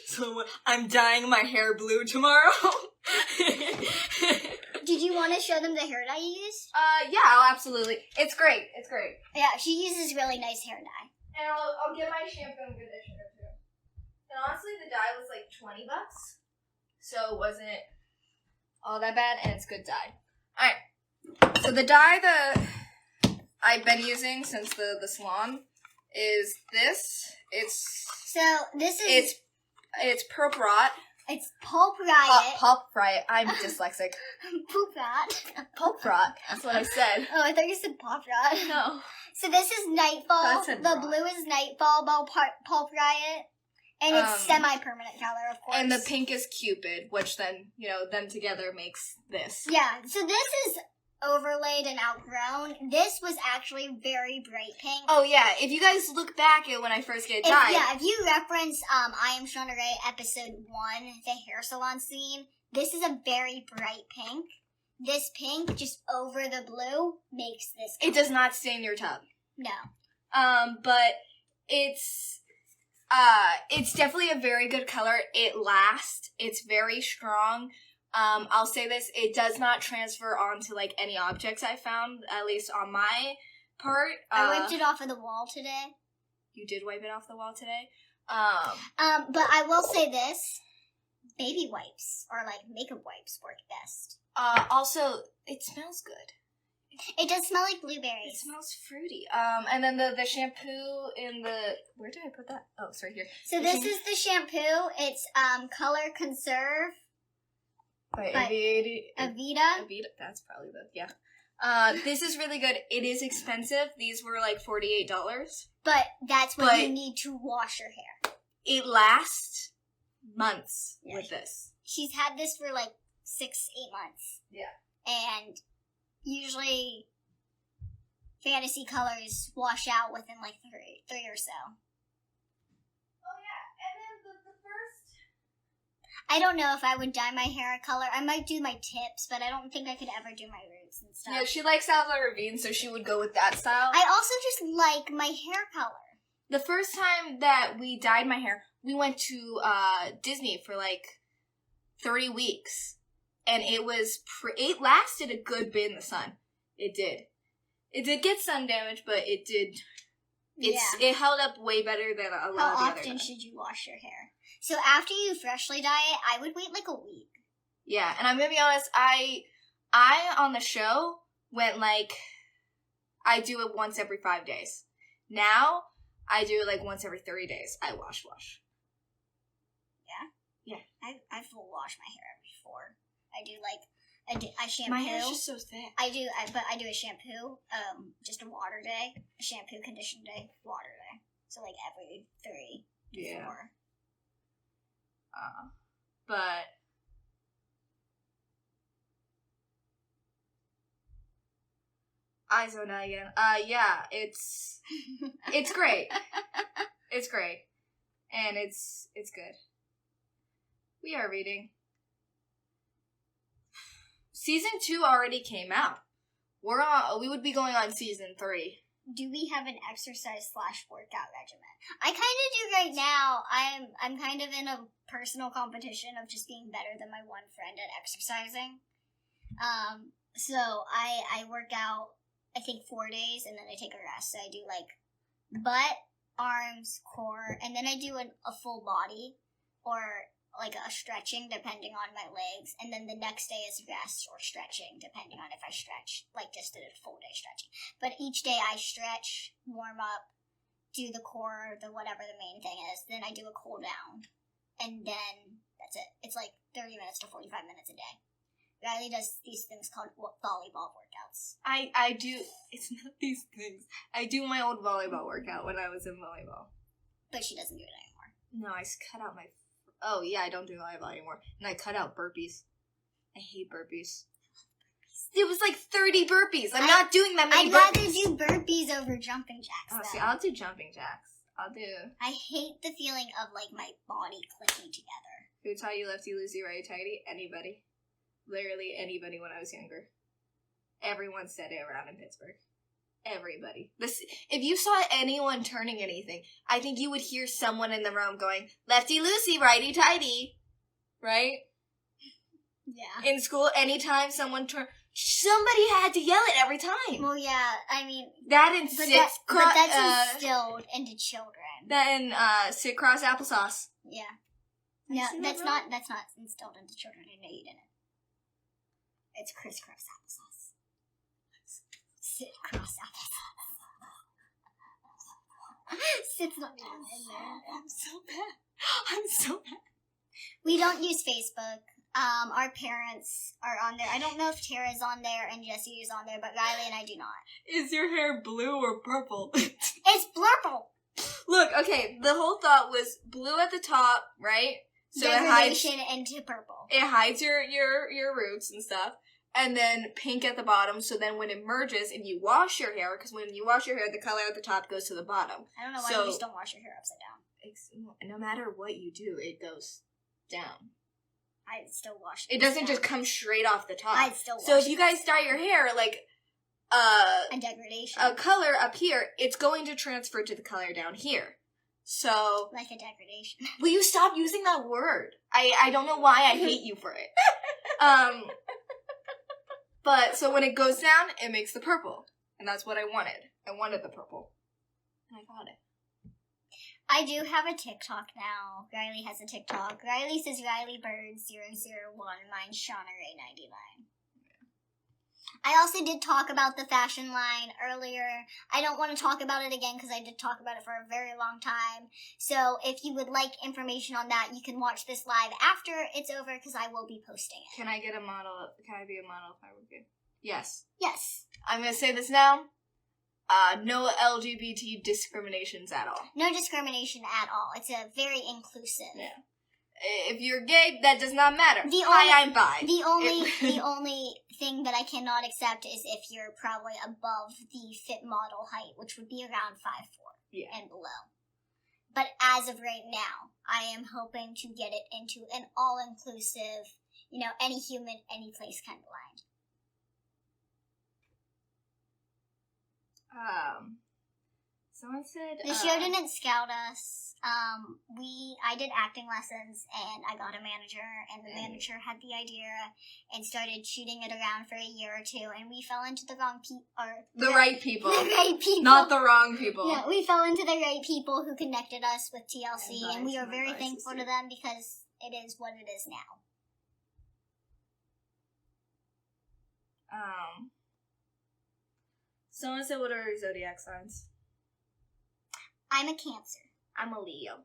So I'm dyeing my hair blue tomorrow. Did you want to show them the hair dye you used? Yeah, absolutely. It's great. Yeah, she uses really nice hair dye. And I'll get my shampoo and conditioner too. And honestly, the dye was like $20, so it wasn't all that bad, and it's good dye. Alright, so the dye that I've been using since the salon is this. It's Pulp Rot. It's Pulp Riot. Pulp Riot. I'm dyslexic. Poop Rot. Pulp Rot. That's what I said. Oh, I thought you said Pop Rot. No. So this is Nightfall. The rot. blue is Nightfall by Pulp Riot. And it's semi-permanent color, of course. And the pink is Cupid, which then, them together makes this. Yeah, so this is overlaid and outgrown. This was actually very bright pink. Oh yeah, if you guys look back at when I first get dyed. If you reference I Am Shauna Rae episode 1, the hair salon scene, this is a very bright pink. This pink, just over the blue, makes this color. It does not stain your tub. No. But it's definitely a very good color. It lasts. It's very strong. I'll say this, it does not transfer onto, any objects I found, at least on my part. I wiped it off of the wall today. You did wipe it off the wall today? But I will say this, baby wipes, or, makeup wipes work best. Also, it smells good. It does smell like blueberries. It smells fruity. And then the shampoo in the... Where did I put that? Oh, it's right here. So this is the shampoo. It's, Color Conserve. By Avita. That's probably yeah. This is really good. It is expensive. These were $48. But that's what you need to wash your hair. It lasts months with this. She's had this for 6-8 months. Yeah. And usually fantasy colors wash out within 3 or so. I don't know if I would dye my hair a color. I might do my tips, but I don't think I could ever do my roots and stuff. Yeah, she likes Avril Lavigne, so she would go with that style. I also just like my hair color. The first time that we dyed my hair, we went to Disney for 30 weeks. And it was, it lasted a good bit in the sun. It did. It did get sun damage, but it did. It held up way better than a lot of the other. How often should you wash your hair? So after you freshly dye it, I would wait a week. Yeah, and I'm gonna be honest, I on the show went I do it once every 5 days. Now, I do it once every 30 days. I wash. Yeah? Yeah. I full wash my hair every 4. I shampoo. My hair's just so thick. I do a shampoo, just a water day, a shampoo, condition day, water day. So every 3, 4. But I zoned out again. Yeah, it's great. It's great, and it's good. We are reading. Season 2 already came out. We would be going on season 3. Do we have an exercise/workout regimen? I kind of do right now. I'm kind of in a personal competition of just being better than my one friend at exercising. So I work out, I think 4 days, and then I take a rest. So I do butt, arms, core, and then I do a full body, or a stretching depending on my legs, and then the next day is rest or stretching depending on if I stretch, just did a full day stretching. But each day I stretch, warm up, do the core, the whatever the main thing is, then I do a cool down, and then that's it. It's 30 minutes to 45 minutes a day. Riley does these things called volleyball workouts. I do. It's not these things. I do my old volleyball workout when I was in volleyball. But she doesn't do it anymore. No, I cut out my... Oh, yeah, I don't do volleyball anymore. And I cut out burpees. I hate burpees. It was like 30 burpees. I'm not doing that many burpees. I'd rather do burpees over jumping jacks, Oh, though. see, I'll do jumping jacks. I hate the feeling of, like, my body clicking together. Who taught you lefty, loosey, righty, tighty? Anybody. Literally anybody when I was younger. Everyone said it around in Pittsburgh. Everybody. If you saw anyone turning anything, I think you would hear someone in the room going, lefty, loosey, righty, tighty. Right? Yeah. In school, anytime someone turned... Somebody had to yell it every time. Well, yeah, I mean... That and but that's instilled into children. That and sit cross applesauce. Yeah. No, that's not instilled into children. I know you didn't. It's crisscross applesauce. Sit cross applesauce. Sit's not even in there. I'm so bad. We don't use Facebook. Our parents are on there. I don't know if Tara's on there and Jessie is on there, but Riley and I do not. Is your hair blue or purple? It's blurple. Look, okay, the whole thought was blue at the top, right? So degradation into purple. It hides your roots and stuff. And then pink at the bottom, so then when it merges and you wash your hair, because when you wash your hair, the color at the top goes to the bottom. I don't know why you just don't wash your hair upside down. No matter what you do, it goes down. I'd still wash it. It doesn't just come straight off the top. I'd still wash So if you guys dye your hair, like, a degradation. A color up here, it's going to transfer to the color down here. So... Like a degradation. Will you stop using that word? I don't know why I hate you for it. But, so when it goes down, it makes the purple. And that's what I wanted. I wanted the purple. And I got it. I do have a TikTok now. Riley has a TikTok. Riley says RileyBird001. Mine's Shauna Rae 99. I also did talk about the fashion line earlier. I don't want to talk about it again because I did talk about it for a very long time. So if you would like information on that, you can watch this live after it's over because I will be posting it. Can I get a model? Can I be a model if I were you? Yes. Yes. I'm going to say this now. No LGBT discriminations at all. No discrimination at all. It's a very inclusive. Yeah. If you're gay, that does not matter. I'm bi. The only thing that I cannot accept is if you're probably above the fit model height, which would be around 5'4" and below. But as of right now, I am hoping to get it into an all-inclusive, any human, any place kind of line. Someone said the show didn't scout us. I did acting lessons, and I got a manager, and the manager had the idea and started shooting it around for a year or two, and we fell into the wrong right people. The right people. Not the wrong people. No, we fell into the right people who connected us with TLC, and we are very thankful to them because it is what it is now. Someone said, what are your zodiac signs? I'm a Cancer. I'm a Leo.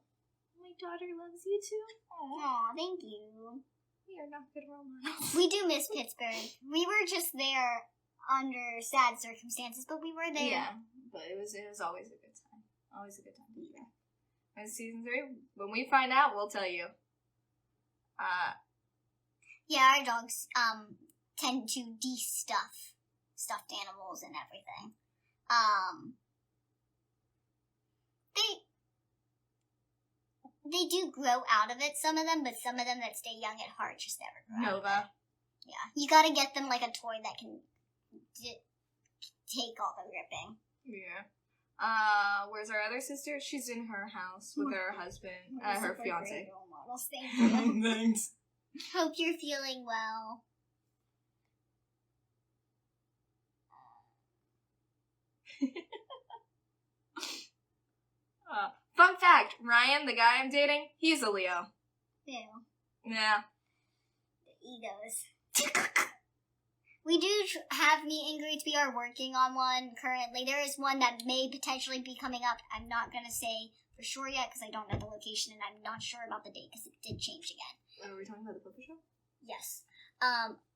My daughter loves you too. Aw, thank you. We are not good role models. We do miss Pittsburgh. We were just there under sad circumstances, but we were there. Yeah, but it was always a good time. Always a good time to be there. And season 3, when we find out, we'll tell you. Yeah, our dogs tend to de-stuff stuffed animals and everything. They do grow out of it, some of them, but some of them that stay young at heart just never grow out of it. Yeah, you gotta get them like a toy that can take all the ripping. Yeah. Where's our other sister? She's in her house with her husband, her fiance. Thank you. Thanks. Hope you're feeling well. Fun fact, Ryan, the guy I'm dating, he's a Leo. Ew. Yeah. The egos. We do have meet and greets. We are working on one currently. There is one that may potentially be coming up. I'm not going to say for sure yet because I don't know the location and I'm not sure about the date because it did change again. Are we talking about the puppet show? Yes.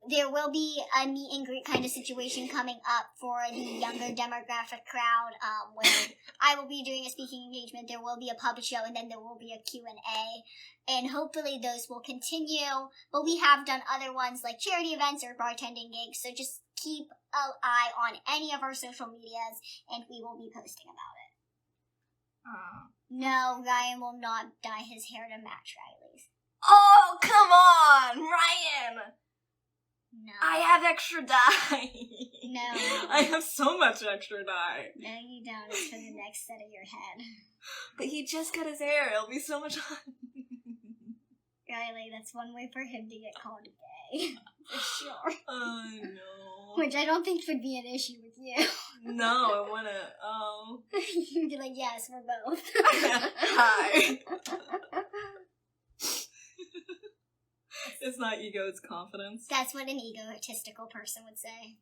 there will be a meet and greet kind of situation coming up for the younger demographic crowd, where I will be doing a speaking engagement. There will be a puppet show, and then there will be a Q&A, and hopefully those will continue. But we have done other ones like charity events or bartending gigs, so just keep an eye on any of our social medias, and we will be posting about it. No, Ryan will not dye his hair to match Riley's. Oh, come on, Ryan! No. I have extra dye. No. I have so much extra dye. No, you don't. It's for the next set of your head. But he just cut his hair. It'll be so much fun. Riley, that's one way for him to get called gay. For sure. Oh, no. Which I don't think would be an issue with you. No, I wanna, oh. You'd be like, yes, we're both. Hi. It's not ego, it's confidence. That's what an egotistical person would say.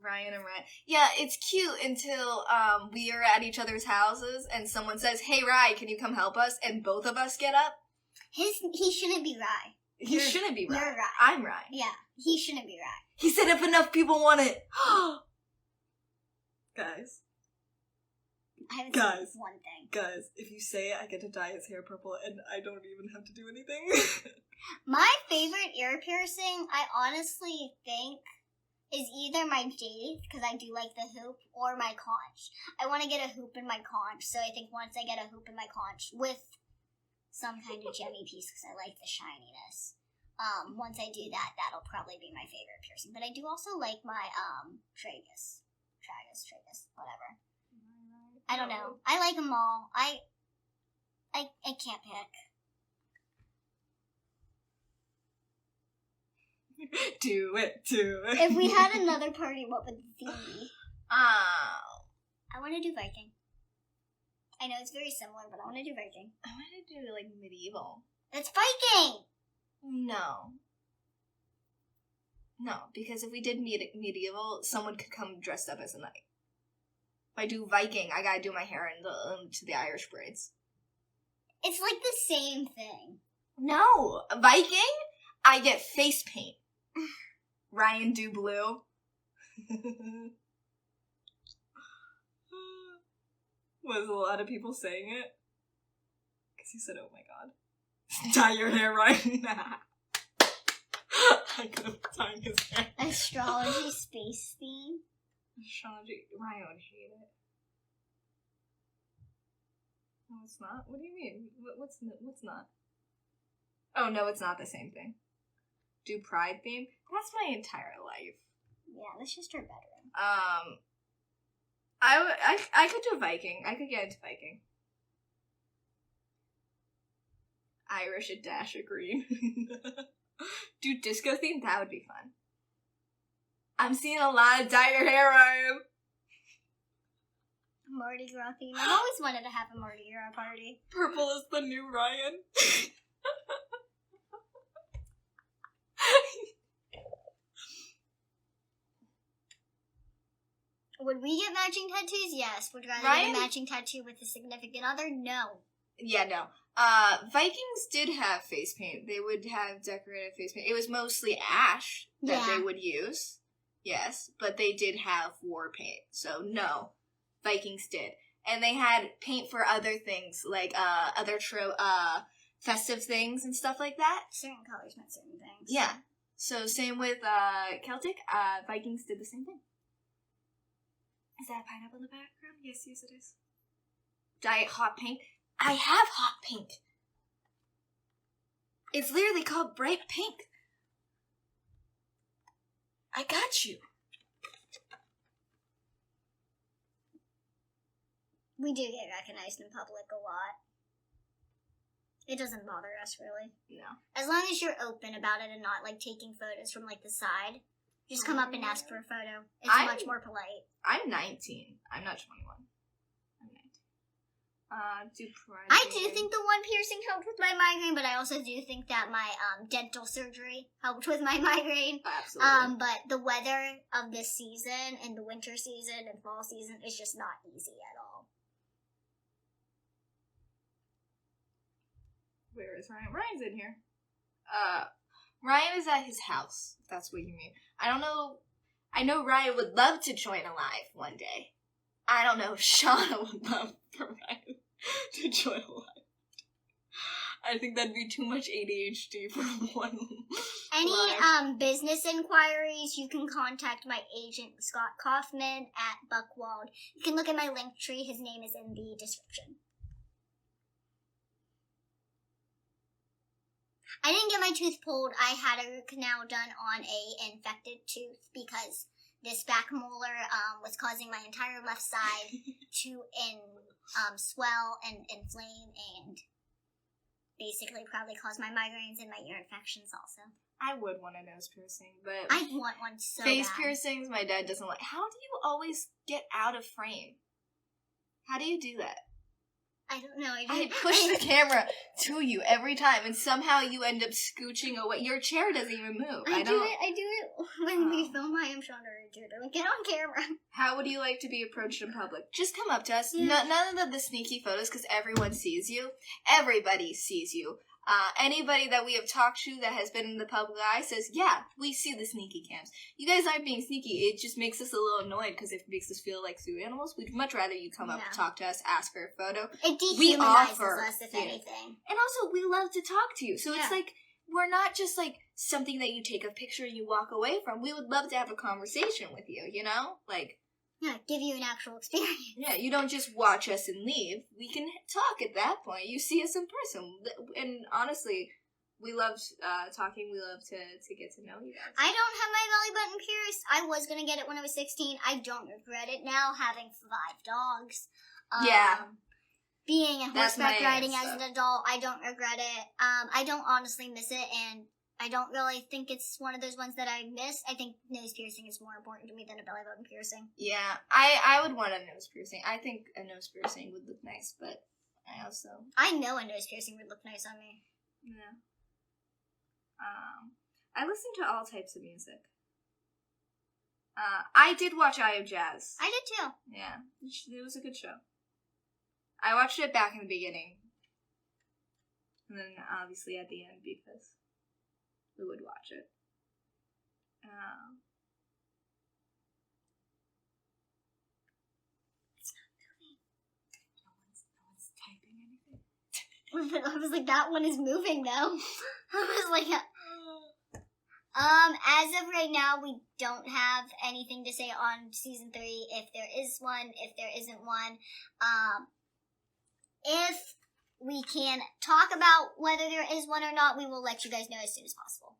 Ryan and Ryan. Yeah, it's cute until we are at each other's houses and someone says, "Hey, Ryan, can you come help us?" And both of us get up. He shouldn't be Rye. He shouldn't be Ryan. You're Rye. I'm Ryan. Yeah, he shouldn't be Rye. He said if enough people want it. Guys. I would Guys. say one thing. Guys, if you say it, I get to dye his hair purple and I don't even have to do anything. My favorite ear piercing, I honestly think, is either my jade, because I do like the hoop, or my conch. I want to get a hoop in my conch, so I think once I get a hoop in my conch with some kind of gemmy piece, because I like the shininess, once I do that, that'll probably be my favorite piercing. But I do also like my tragus, whatever. I don't know. I like them all. I can't pick. Do it. If we had another party, what would the theme be? I want to do Viking. I know it's very similar, but I want to do Viking. I want to do, like, medieval. It's Viking! No. No, because if we did medieval, someone could come dressed up as a knight. If I do Viking, I gotta do my hair into the Irish braids. It's like the same thing. No! Viking, I get face paint. Ryan do blue. Was a lot of people saying it? Because he said, oh my god. Dye your hair, Ryan. I could have dyed his hair. Astrology space theme? Astrology. Ryan would hate it. No, it's not? What do you mean? What's not? Oh, no, it's not the same thing. Do pride theme? That's my entire life. Yeah, that's just our bedroom. I could do Viking. I could get into Viking. Irish, a dash of green. Do disco theme? That would be fun. I'm seeing a lot of dye your hair, Ryan. Mardi Gras theme. I've always wanted to have a Mardi Gras party. Purple is the new Ryan. Would we get matching tattoos? Yes. Would Ryan get a matching tattoo with a significant other? No. Yeah, no. Vikings did have face paint. They would have decorated face paint. It was mostly ash that they would use. Yes, but they did have war paint. So no, Vikings did. And they had paint for other things, like other festive things and stuff like that. Certain colors meant certain things. Yeah. So same with Celtic. Vikings did the same thing. Is that a pineapple in the background? Yes, it is. Dye it hot pink. I have hot pink. It's literally called bright pink. I got you. We do get recognized in public a lot. It doesn't bother us, really. No. As long as you're open about it and not, like, taking photos from, like, the side. Just come up and ask for a photo. It's much more polite. I'm 19. I'm not 21. I'm 19. I do think the one piercing helped with my migraine, but I also do think that my dental surgery helped with my migraine. Absolutely. But the weather of this season and the winter season and fall season is just not easy at all. Where is Ryan? Ryan's in here. Ryan is at his house, if that's what you mean. I don't know. I know Ryan would love to join a live one day. I don't know if Shauna would love for Ryan to join a live. I think that'd be too much ADHD for one Any live. business inquiries, you can contact my agent, Scott Kaufman, at Buckwald. You can look at my link tree. His name is in the description. I didn't get my tooth pulled. I had a root canal done on a infected tooth because this back molar was causing my entire left side to swell and inflame and basically probably cause my migraines and my ear infections also. I would want a nose piercing, but I want one so face bad. piercings my dad doesn't like. How do you always get out of frame? How do you do that? I don't know. I push the camera to you every time, and somehow you end up scooching away. Your chair doesn't even move. I do it when we film I Am Shauna Rae. Like, get on camera. How would you like to be approached in public? Just come up to us. Yeah. None of the sneaky photos, because everyone sees you. Everybody sees you. Anybody that we have talked to that has been in the public eye says, yeah, we see the sneaky cams. You guys aren't being sneaky. It just makes us a little annoyed because it makes us feel like zoo animals. We'd much rather you come up, talk to us, ask for a photo. It We dehumanizes offer, us, if anything. And also, we love to talk to you. So it's like, we're not just like something that you take a picture and you walk away from. We would love to have a conversation with you, you know? Like, yeah, give you an actual experience. yeah, you don't just watch us and leave. We can talk at that point. You see us in person. And honestly, we love talking. We love to get to know you guys. I don't have my belly button pierced. I was going to get it when I was 16. I don't regret it now, having 5 dogs. Being a horseback riding as an adult, I don't regret it. I don't honestly miss it, and I don't really think it's one of those ones that I miss. I think nose piercing is more important to me than a belly button piercing. Yeah, I would want a nose piercing. I think a nose piercing would look nice, but I know a nose piercing would look nice on me. Yeah. I listen to all types of music. I did watch Eye of Jazz. I did too. Yeah, it was a good show. I watched it back in the beginning. And then obviously at the end because we would watch it. It's not moving. No one's typing anything. I was like, that one is moving though. I was like, as of right now, we don't have anything to say on season 3. If there is one, if there isn't one, if we can talk about whether there is one or not, we will let you guys know as soon as possible.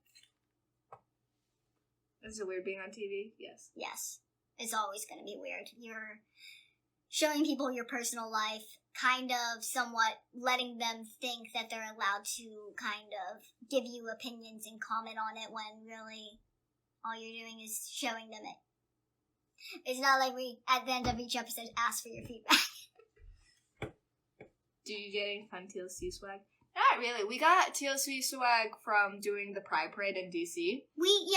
Is it weird being on TV? Yes. Yes. It's always going to be weird. You're showing people your personal life, kind of somewhat letting them think that they're allowed to kind of give you opinions and comment on it when really all you're doing is showing them it. It's not like we, at the end of each episode, ask for your feedback. Do you get any fun TLC swag? Not really. We got TLC swag from doing the Pride Parade in DC. We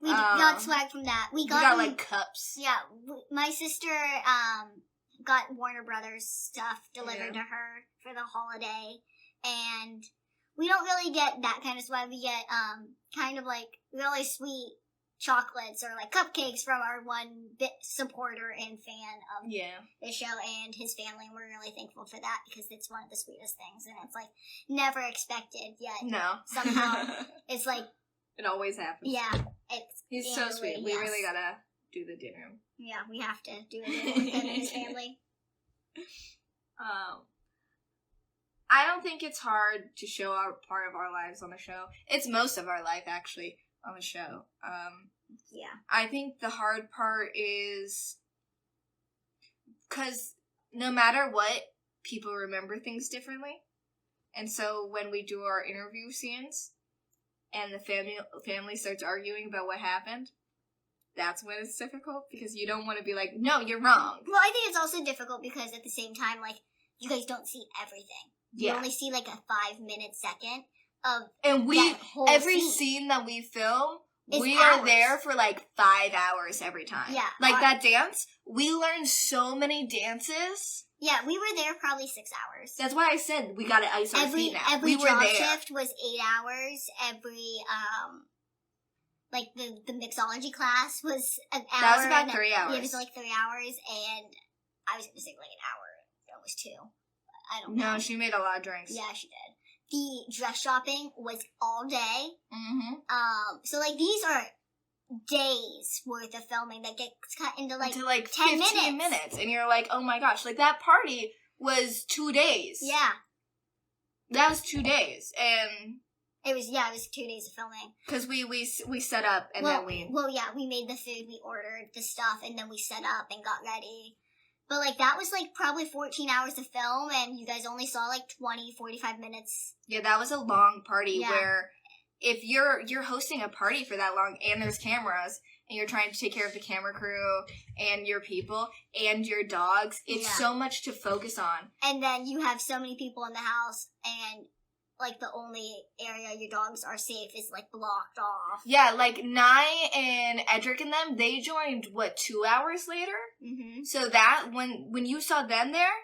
got swag from that. We got like cups. Yeah, my sister got Warner Brothers stuff delivered to her for the holiday, and we don't really get that kind of swag. We get kind of like really sweet chocolates or like cupcakes from our one supporter and fan of the show and his family, and we're really thankful for that because it's one of the sweetest things, and it's like never expected yet. No. Somehow it's like it always happens. Yeah. He's so sweet. We really gotta do the dinner. Yeah, we have to do a dinner with him and his family. I don't think it's hard to show our part of our lives on a show. It's most of our life actually on the show. I think the hard part is because no matter what, people remember things differently. And so when we do our interview scenes and the family starts arguing about what happened, that's when it's difficult because you don't want to be like, no, you're wrong. Well, I think it's also difficult because at the same time, like, you guys don't see everything. You only see like a 5-minute second of and that whole every scene that we film, We are there for like 5 hours every time. Yeah. Like that dance, we learned so many dances. Yeah, we were there probably 6 hours. That's why I said we gotta ice our feet now. Every we job were there. shift was 8 hours. Every, like the mixology class was an hour. That was about 3 hours. Yeah, it was like 3 hours, and I was gonna say like an hour. It was 2. I don't know. No, she made a lot of drinks. Yeah, she did. The dress shopping was all day. Mm-hmm. So like these are days worth of filming that gets cut into like 10 minutes. And you're like, oh my gosh, like that party was 2 days. Yeah. That was 2 days. And it was 2 days of filming. Because we set up and then we... Well, yeah, we made the food, we ordered the stuff, and then we set up and got ready. But, like, that was, like, probably 14 hours of film, and you guys only saw, like, 20, 45 minutes. Yeah, that was a long party where if you're hosting a party for that long and there's cameras and you're trying to take care of the camera crew and your people and your dogs, it's so much to focus on. And then you have so many people in the house, and... like, the only area your dogs are safe is, like, blocked off. Yeah, like, Nye and Edric and them, they joined, 2 hours later? Mm-hmm. So that, when you saw them there,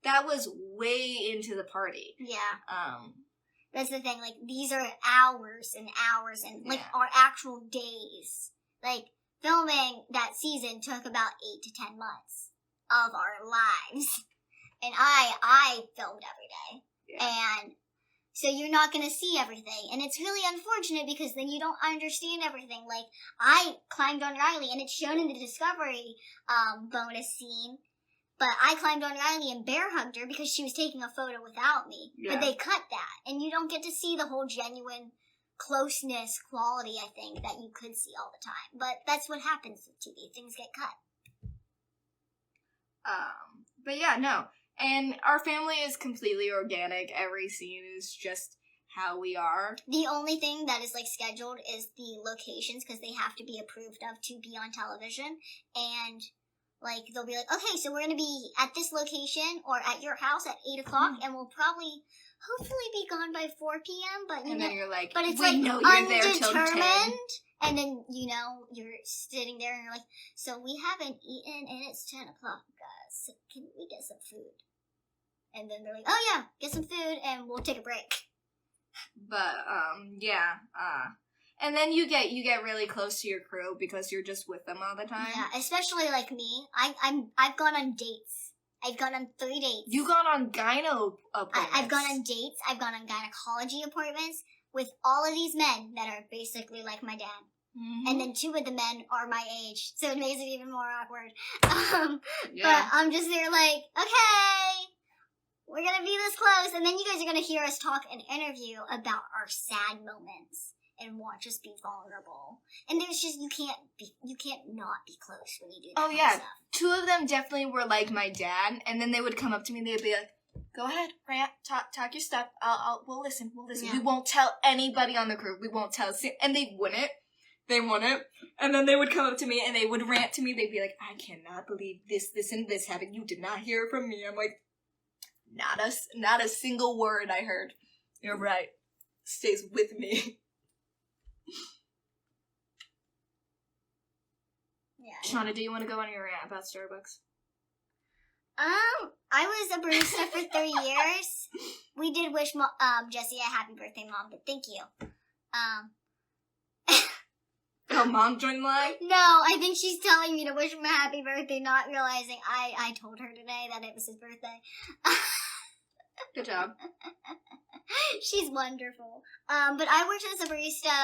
that was way into the party. Yeah. That's the thing, like, these are hours and hours and, like, our actual days. Like, filming that season took about 8 to 10 months of our lives. And I filmed every day. Yeah. And... so you're not going to see everything. And it's really unfortunate because then you don't understand everything. Like, I climbed on Riley, and it's shown in the Discovery bonus scene. But I climbed on Riley and bear hugged her because she was taking a photo without me. Yeah. But they cut that. And you don't get to see the whole genuine closeness quality, I think, that you could see all the time. But that's what happens with TV. Things get cut. But yeah, no. And our family is completely organic. Every scene is just how we are. The only thing that is, like, scheduled is the locations because they have to be approved of to be on television. And, like, they'll be like, okay, so we're going to be at this location or at your house at 8 o'clock, and we'll probably, hopefully be gone by 4 p.m., but, then you're like, but it's, we like, know you're there till 10. And then, you know, you're sitting there and you're like, so we haven't eaten and it's 10 o'clock, guys. So can we get some food? And then they're like, oh yeah, get some food and we'll take a break. But, yeah, and then you get really close to your crew because you're just with them all the time. Yeah, especially like me. I've gone on dates. I've gone on 3 dates. You've gone on gyno appointments. I've gone on dates. I've gone on gynecology appointments with all of these men that are basically like my dad. Mm-hmm. And then 2 of the men are my age, so it makes it even more awkward. But I'm just there like, okay, we're gonna be this close, and then you guys are gonna hear us talk and interview about our sad moments and watch us be vulnerable. And there's just you can't not be close when you do that. Oh yeah, stuff. 2 of them definitely were like my dad, and then they would come up to me and they'd be like, "Go ahead, Rhea, talk your stuff. We'll listen. Yeah. We won't tell anybody on the crew. We won't tell." And they wouldn't. And then they would come up to me and they would rant to me. They'd be like, "I cannot believe this, and this happened. You did not hear it from me." I'm like, not a single word I heard. You're right. Stays with me. Yeah. Shauna, do you want to go on your rant about Starbucks? I was a barista for 3 years. We did wish Jessie a happy birthday, Mom, but thank you. Oh, Mom joined live? No, I think she's telling me to wish him a happy birthday, not realizing I told her today that it was his birthday. Good job. She's wonderful. But I worked as a barista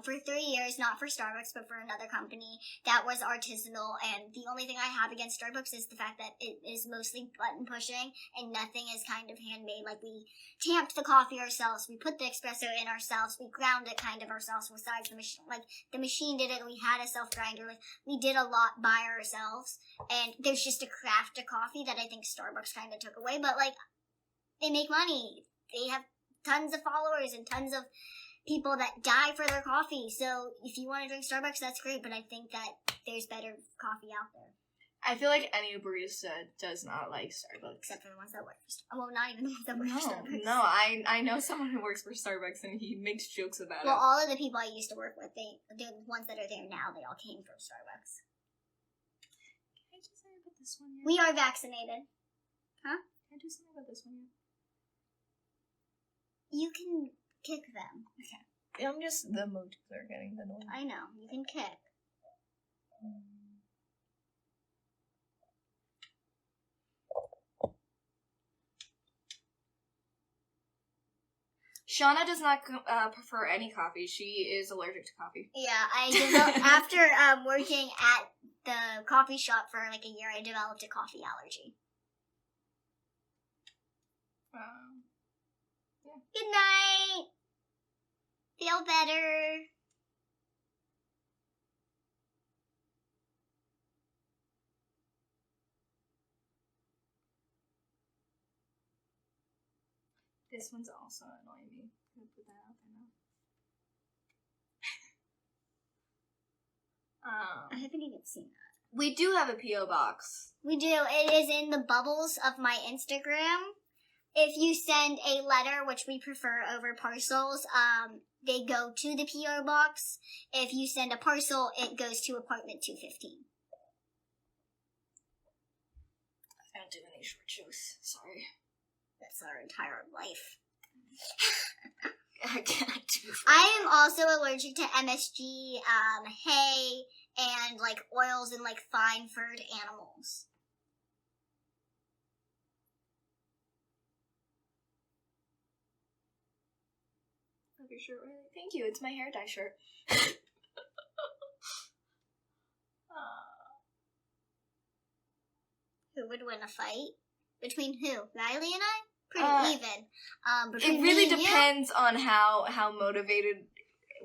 for 3 years, not for Starbucks, but for another company that was artisanal. And the only thing I have against Starbucks is the fact that it is mostly button pushing and nothing is kind of handmade. Like, we tamped the coffee ourselves, we put the espresso in ourselves, we ground it kind of ourselves besides the machine. Like, the machine did it, we had a self-grinder. Like, we did a lot by ourselves. And there's just a craft to coffee that I think Starbucks kind of took away. But, like, they make money. They have tons of followers and tons of people that die for their coffee. So if you want to drink Starbucks, that's great. But I think that there's better coffee out there. I feel like any barista does not like Starbucks. Except for the ones that work for Starbucks. Well, not even the ones that work for Starbucks. No, I know someone who works for Starbucks and he makes jokes about it. Well, all of the people I used to work with, the ones that are there now, they all came from Starbucks. Can I do something about this one yet? We are vaccinated. Huh? Can I do something about this one yet? You can kick them. Okay. I'm just, the emojis are getting annoying. I know, you can kick. Shauna does not prefer any coffee. She is allergic to coffee. Yeah, I developed, after working at the coffee shop for like a year, I developed a coffee allergy. Yeah. Good night. Feel better. This one's also annoying me. I'm gonna put that out there now. I haven't even seen that. We do have a P.O. box. We do. It is in the bubbles of my Instagram. If you send a letter, which we prefer over parcels, they go to the P.O. box. If you send a parcel, it goes to apartment 215. I don't do any short jokes. Sorry. That's our entire life. I can't do that. I am also allergic to MSG, hay, and like oils and like fine furred animals. Love your shirt, really. Thank you. It's my hair dye shirt. Who would win a fight? Between who? Riley and I? Pretty even. Between it really me and depends on how motivated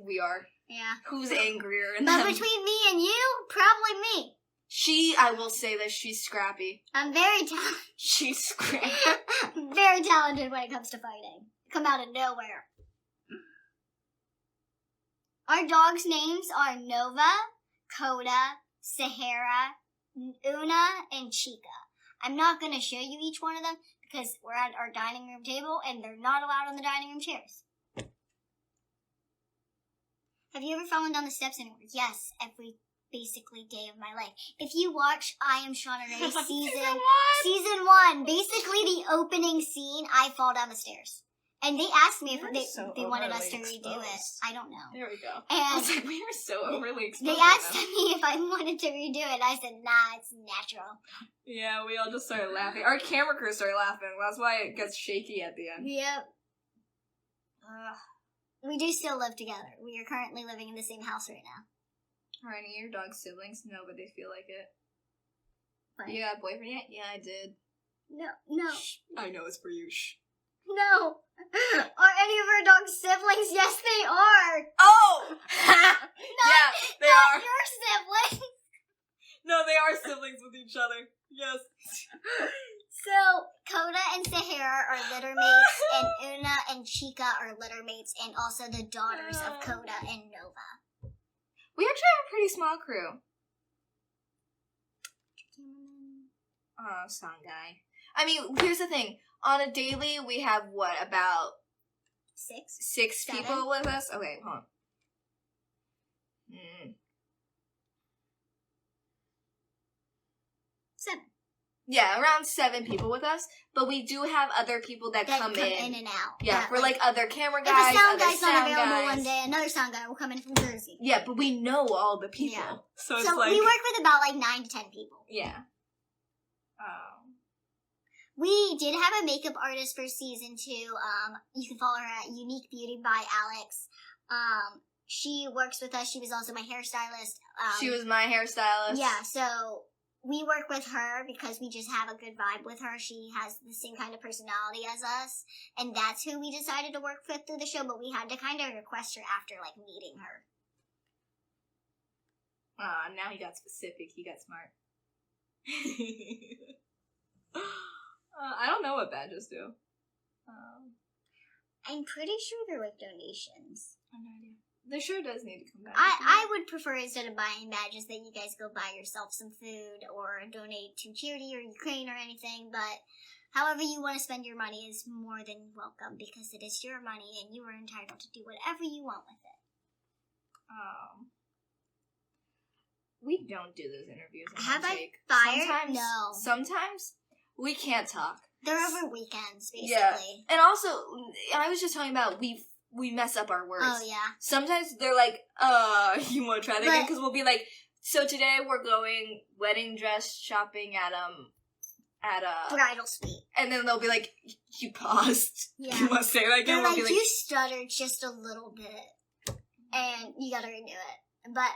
we are. Yeah. Who's angrier? But between me and you, probably me. I will say that she's scrappy. I'm very talented. She's scrappy. Very talented when it comes to fighting. Come out of nowhere. Our dogs' names are Nova, Coda, Sahara, Una, and Chica. I'm not going to show you each one of them because we're at our dining room table and they're not allowed on the dining room chairs. Have you ever fallen down the steps anywhere? Yes, every basically day of my life. If you watch I Am Shauna Rae season 1, basically the opening scene, I fall down the stairs. And they asked me if they wanted us to redo it. I don't know. There we go. And I was like, we were so overly exposed. They asked me if I wanted to redo it. I said, nah, it's natural. Yeah, we all just started laughing. Our camera crew started laughing. That's why it gets shaky at the end. Yep. We do still live together. We are currently living in the same house right now. Are any of your dog's siblings? No, but they feel like it. What? You got a boyfriend yet? Yeah, I did. No. Shh. I know it's for you. Shh. No. Are any of our dog's siblings? Yes, they are. Oh! Yeah, they are. Your siblings. No, they are siblings with each other. Yes. So, Coda and Sahara are litter mates, and Una and Chica are litter mates, and also the daughters of Coda and Nova. We actually have a pretty small crew. Oh, song guy. I mean, here's the thing. On a daily, we have what, about 6 7 people with us? Okay, hold on. Seven. Yeah, around 7 people with us, but we do have other people that come in and out. Yeah, for like other camera guys. If a sound guy's not sound available guys. one day, another sound guy will come in from Jersey. Yeah, but we know all the people. Yeah. So it's So like... we work with about like 9 to 10 people. Yeah. We did have a makeup artist for season 2. You can follow her at Unique Beauty by Alex. She works with us. She was also my hairstylist. She was my hairstylist. Yeah, so we work with her because we just have a good vibe with her. She has the same kind of personality as us. And that's who we decided to work with through the show, but we had to kind of request her after, like, meeting her. Now he got specific. He got smart. I don't know what badges do. I'm pretty sure they're like donations. I have no idea. There sure does need to come back. I would prefer, instead of buying badges, that you guys go buy yourself some food or donate to charity or Ukraine or anything, but however you want to spend your money is more than welcome, because it is your money and you are entitled to do whatever you want with it. We don't do those interviews. Have I fired? Sometimes, No. Sometimes we can't talk. They're over weekends, basically. Yeah. And also, I was just talking about we mess up our words. Oh, yeah. Sometimes they're like, you want to try that again? Because we'll be like, so today we're going wedding dress shopping at a bridal suite. And then they'll be like, you paused. Yeah. You want to say that again? They're We'll like, be you stuttered just a little bit, and you gotta redo it. But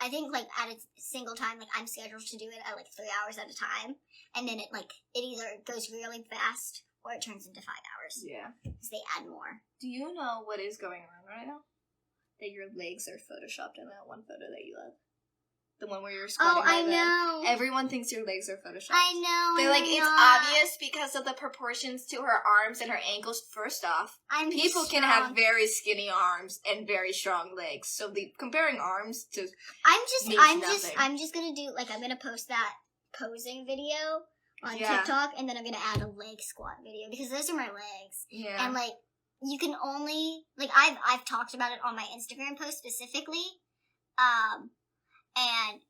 I think, like, at a single time, like, I'm scheduled to do it at, like, 3 hours at a time, and then it either goes really fast or it turns into 5 hours. Yeah. Because they add more. Do you know what is going on right now? That your legs are photoshopped in that one photo that you love. The one where you're squatting. Oh, I know. Everyone thinks your legs are photoshopped. I know. They're like, it's not obvious because of the proportions to her arms and her ankles. First off, people can have very skinny arms and very strong legs. So comparing arms to I'm just gonna do, like, I'm gonna post that posing video on TikTok, and then I'm gonna add a leg squat video, because those are my legs. Yeah. And, like, you can only, like, I've talked about it on my Instagram post specifically, and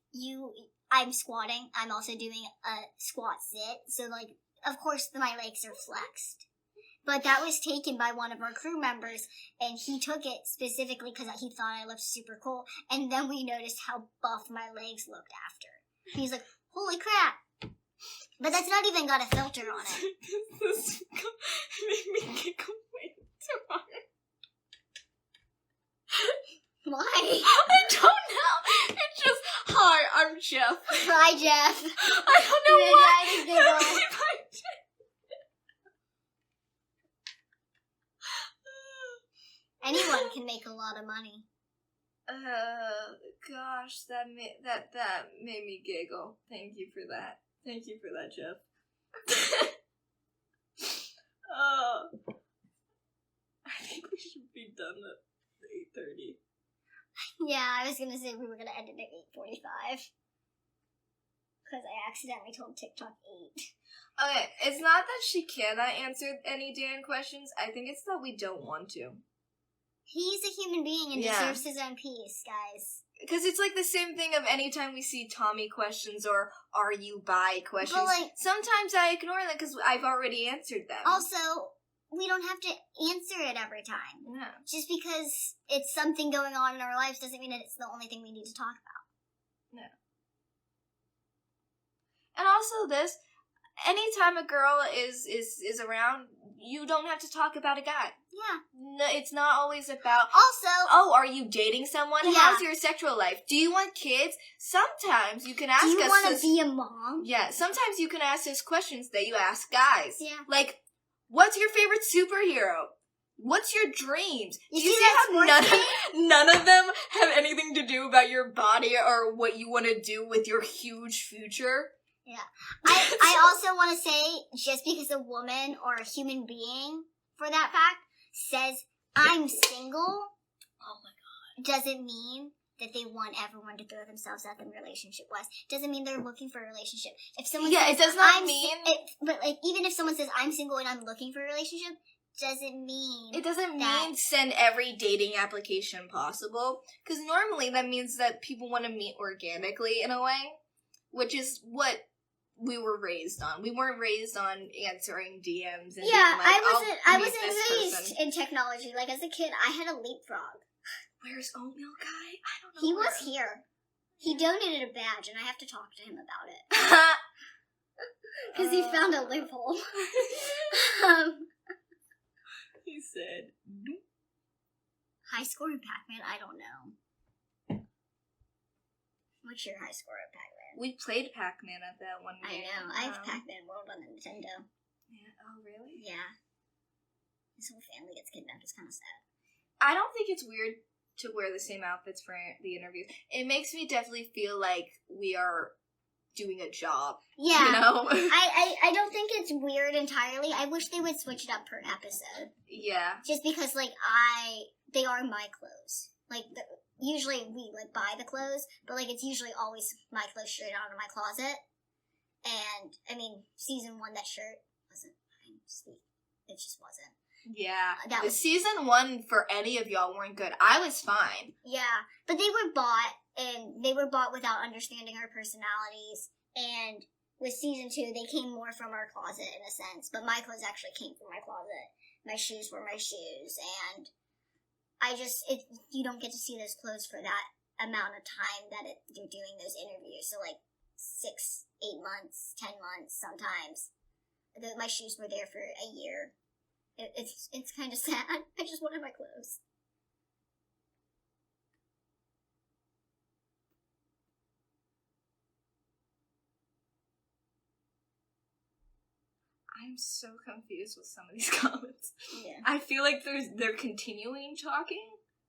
I'm squatting. I'm also doing a squat sit. So, like, of course, my legs are flexed. But that was taken by one of our crew members, and he took it specifically because he thought I looked super cool. And then we noticed how buff my legs looked after. He's like, holy crap. But that's not even got a filter on it. This made me giggle way too hard. Why? I don't know. It's just, hi, I'm Jeff. Hi, Jeff. I don't know why. Anyone can make a lot of money. Gosh, that made me giggle. Thank you for that. Thank you for that, Jeff. I think we should be done at 8:30. Yeah, I was gonna say we were gonna end it at 8:45. Because I accidentally told TikTok 8. Okay, it's not that she cannot answer any Dan questions. I think it's that we don't want to. He's a human being and deserves his own peace, guys. Because it's like the same thing of anytime we see Tommy questions or are you bi questions. But, like, sometimes I ignore them because I've already answered them. Also, we don't have to answer it every time. No. Just because it's something going on in our lives doesn't mean that it's the only thing we need to talk about. No. And also this, anytime a girl is around, you don't have to talk about a guy. Yeah. No, it's not always about, also, are you dating someone? Yeah. How's your sexual life? Do you want kids? Sometimes you can ask us. Do you want to be a mom? Yeah, sometimes you can ask us questions that you ask guys. Yeah. Like, what's your favorite superhero? What's your dreams? You see how none of them have anything to do about your body or what you want to do with your huge future? Yeah. I also want to say, just because a woman or a human being, for that fact, says, I'm single, oh my god, doesn't mean that they want everyone to throw themselves at them relationship-wise. Doesn't mean they're looking for a relationship. If someone says, it does not mean... but, like, even if someone says, I'm single and I'm looking for a relationship, doesn't mean... It doesn't mean send every dating application possible. Because normally that means that people want to meet organically in a way, which is what we were raised on. We weren't raised on answering DMs and being like, I wasn't raised in technology. Like, as a kid, I had a leapfrog. Where's Oatmeal Guy? I don't know. He was here. He donated a badge, and I have to talk to him about it. Because he found a loophole. He said, high score in Pac-Man? I don't know. What's your high score in Pac-Man? We played Pac-Man at that one game. I know. I have Pac-Man World on the Nintendo. Yeah. Oh, really? Yeah. His whole family gets kidnapped. It's kind of sad. I don't think it's weird to wear the same outfits for the interviews. It makes me definitely feel like we are doing a job. Yeah. You know? I don't think it's weird entirely. I wish they would switch it up per episode. Yeah. Just because, like, they are my clothes. like, usually we, like, buy the clothes, but, like, it's usually always my clothes straight out of my closet. And, I mean, season 1, that shirt wasn't sweet. It just wasn't. Yeah. Season 1 for any of y'all weren't good. I was fine. Yeah, but they were bought, and they were bought without understanding our personalities, and with season 2, they came more from our closet in a sense, but my clothes actually came from my closet. My shoes were my shoes, and you don't get to see those clothes for that amount of time that you're doing those interviews, so like 6, 8 months, 10 months sometimes. My shoes were there for a year. It's kind of sad. I just wanted my clothes. I'm so confused with some of these comments. Yeah. I feel like they're continuing talking,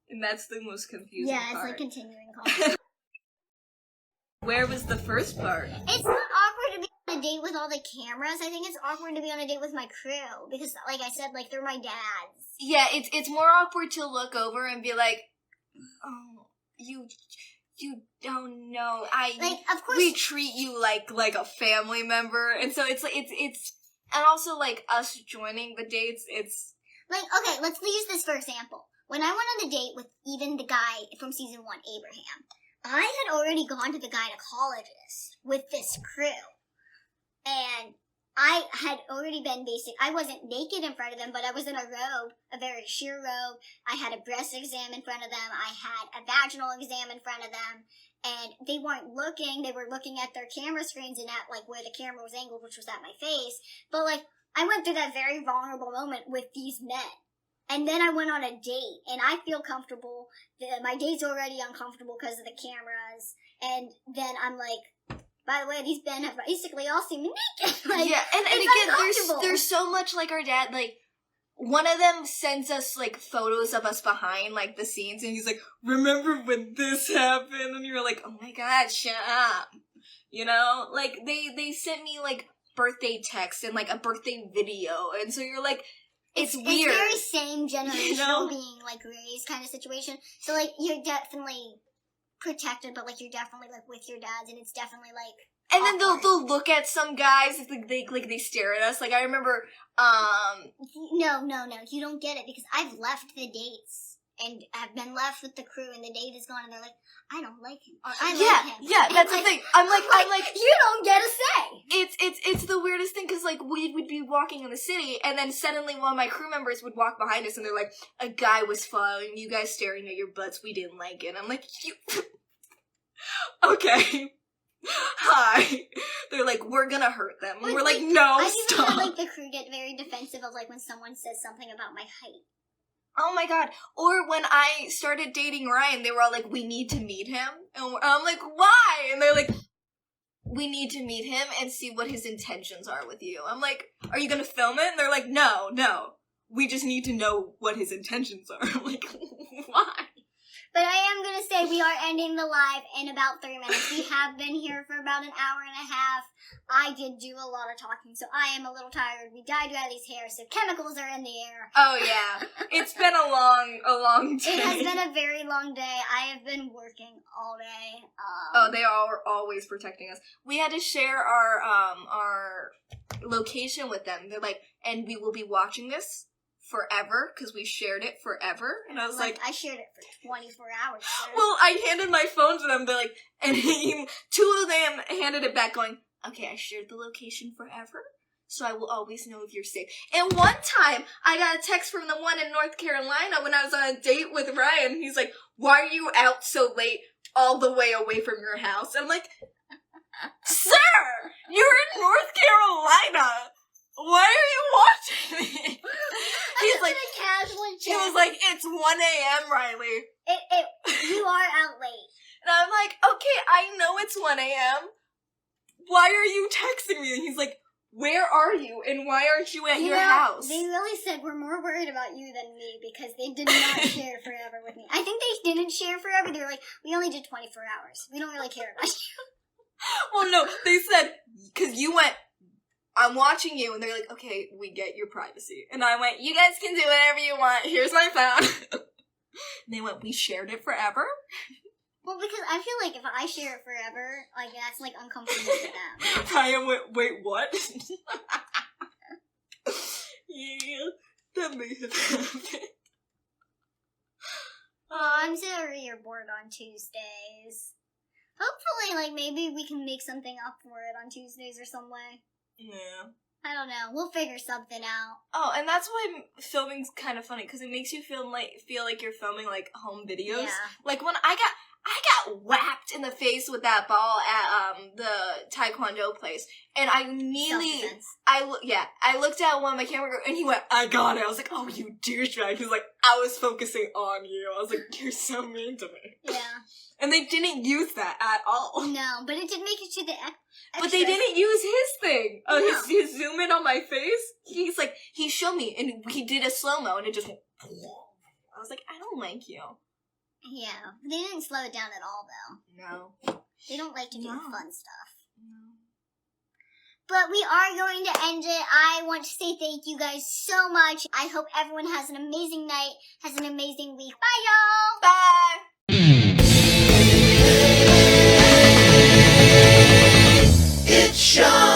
and that's the most confusing part. Yeah, it's like continuing talking. Where was the first part? It's not awkward to be on a date with all the cameras. I think it's awkward to be on a date with my crew because, like I said, like they're my dads. Yeah, it's more awkward to look over and be like, oh, you don't know. Of course, we treat you like a family member, and so it's and also like us joining the dates. It's like, okay, let's use this for example. When I went on the date with even the guy from season 1, Abraham, I had already gone to the gynecologist with this crew. And I had already been I wasn't naked in front of them, but I was in a robe, a very sheer robe. I had a breast exam in front of them. I had a vaginal exam in front of them. And they weren't looking. They were looking at their camera screens and at, like, where the camera was angled, which was at my face. But, like, I went through that very vulnerable moment with these men. And then I went on a date, and I feel comfortable. My date's already uncomfortable because of the cameras. And then I'm like, by the way, these men have basically all seen me naked. Like, yeah, and again, there's so much like our dad, like, one of them sends us, like, photos of us behind, like, the scenes, and he's like, remember when this happened? And you're like, oh my god, shut up. You know? Like, they sent me, like, birthday texts and, like, a birthday video, and so you're like, it's weird. It's very same generational, you know? Being, like, raised kind of situation. So, like, you're definitely protected, but, like, you're definitely, like, with your dads, and it's definitely, like, and then they'll look at some guys, they stare at us. Like, I remember, No, you don't get it, because I've left the dates, and have been left with the crew, and the date is gone, and they're like, I don't like him, or I like him. Yeah, that's the thing. I'm like, you don't get a say! It's the weirdest thing, because, like, we would be walking in the city, and then suddenly one of my crew members would walk behind us, and they're like, a guy was following you guys staring at your butts, we didn't like it. I'm like, you... Okay. Hi. They're like, we're gonna hurt them. And we're like, no, stop. I think like the crew get very defensive of like when someone says something about my height. Oh my god. Or when I started dating Ryan, they were all like, we need to meet him. And I'm like, why? And they're like, we need to meet him and see what his intentions are with you. I'm like, are you gonna film it? And they're like, no. We just need to know what his intentions are. I'm like, why? But I am going to say we are ending the live in about 3 minutes. We have been here for about an hour and a half. I did do a lot of talking, so I am a little tired. We dyed Riley's hair, so chemicals are in the air. Oh, yeah. It's been a long day. It has been a very long day. I have been working all day. They are always protecting us. We had to share our location with them. They're like, and we will be watching this forever, because we shared it forever. And I was like, I shared it for 24 hours. Sir. Well, I handed my phone to them, they're like, and two of them handed it back going, okay, I shared the location forever, so I will always know if you're safe. And one time, I got a text from the one in North Carolina when I was on a date with Ryan. He's like, why are you out so late all the way away from your house? And I'm like, sir, you're in North Carolina. Why are you watching me? He's like, he was like, it's 1 a.m., Riley. You are out late. And I'm like, okay, I know it's 1 a.m. Why are you texting me? And he's like, where are you? And why aren't you at your house? They really said we're more worried about you than me because they did not share forever with me. I think they didn't share forever. They were like, we only did 24 hours. We don't really care about you. Well, no, they said, because you went, I'm watching you, and they're like, okay, we get your privacy. And I went, you guys can do whatever you want. Here's my phone. And they went, we shared it forever? Well, because I feel like if I share it forever, like, that's, like, uncomfortable for them. Ryan went, wait, what? Yeah, that may have happened. Oh, I'm sorry you're bored on Tuesdays. Hopefully, like, maybe we can make something up for it on Tuesdays or some way. Yeah. I don't know. We'll figure something out. Oh, and that's why filming's kind of funny, because it makes you feel like you're filming, like, home videos. Yeah. Like, when I got whacked in the face with that ball at, the Taekwondo place, and I immediately, I looked at one of my camera girls, and he went, I got it. I was like, oh, you douchebag. He was like, I was focusing on you. I was like, you're so mean to me. Yeah. And they didn't use that at all. No, but it did make it to the extra. But they didn't use his thing. Oh, No. his zoom in on my face. He's like, he showed me, and he did a slow-mo, and it just went, I was like, I don't like you. Yeah. They didn't slow it down at all, though. No. They don't like to do No. the fun stuff. No. But we are going to end it. I want to say thank you guys so much. I hope everyone has an amazing night, has an amazing week. Bye, y'all! Bye! It's Shauna.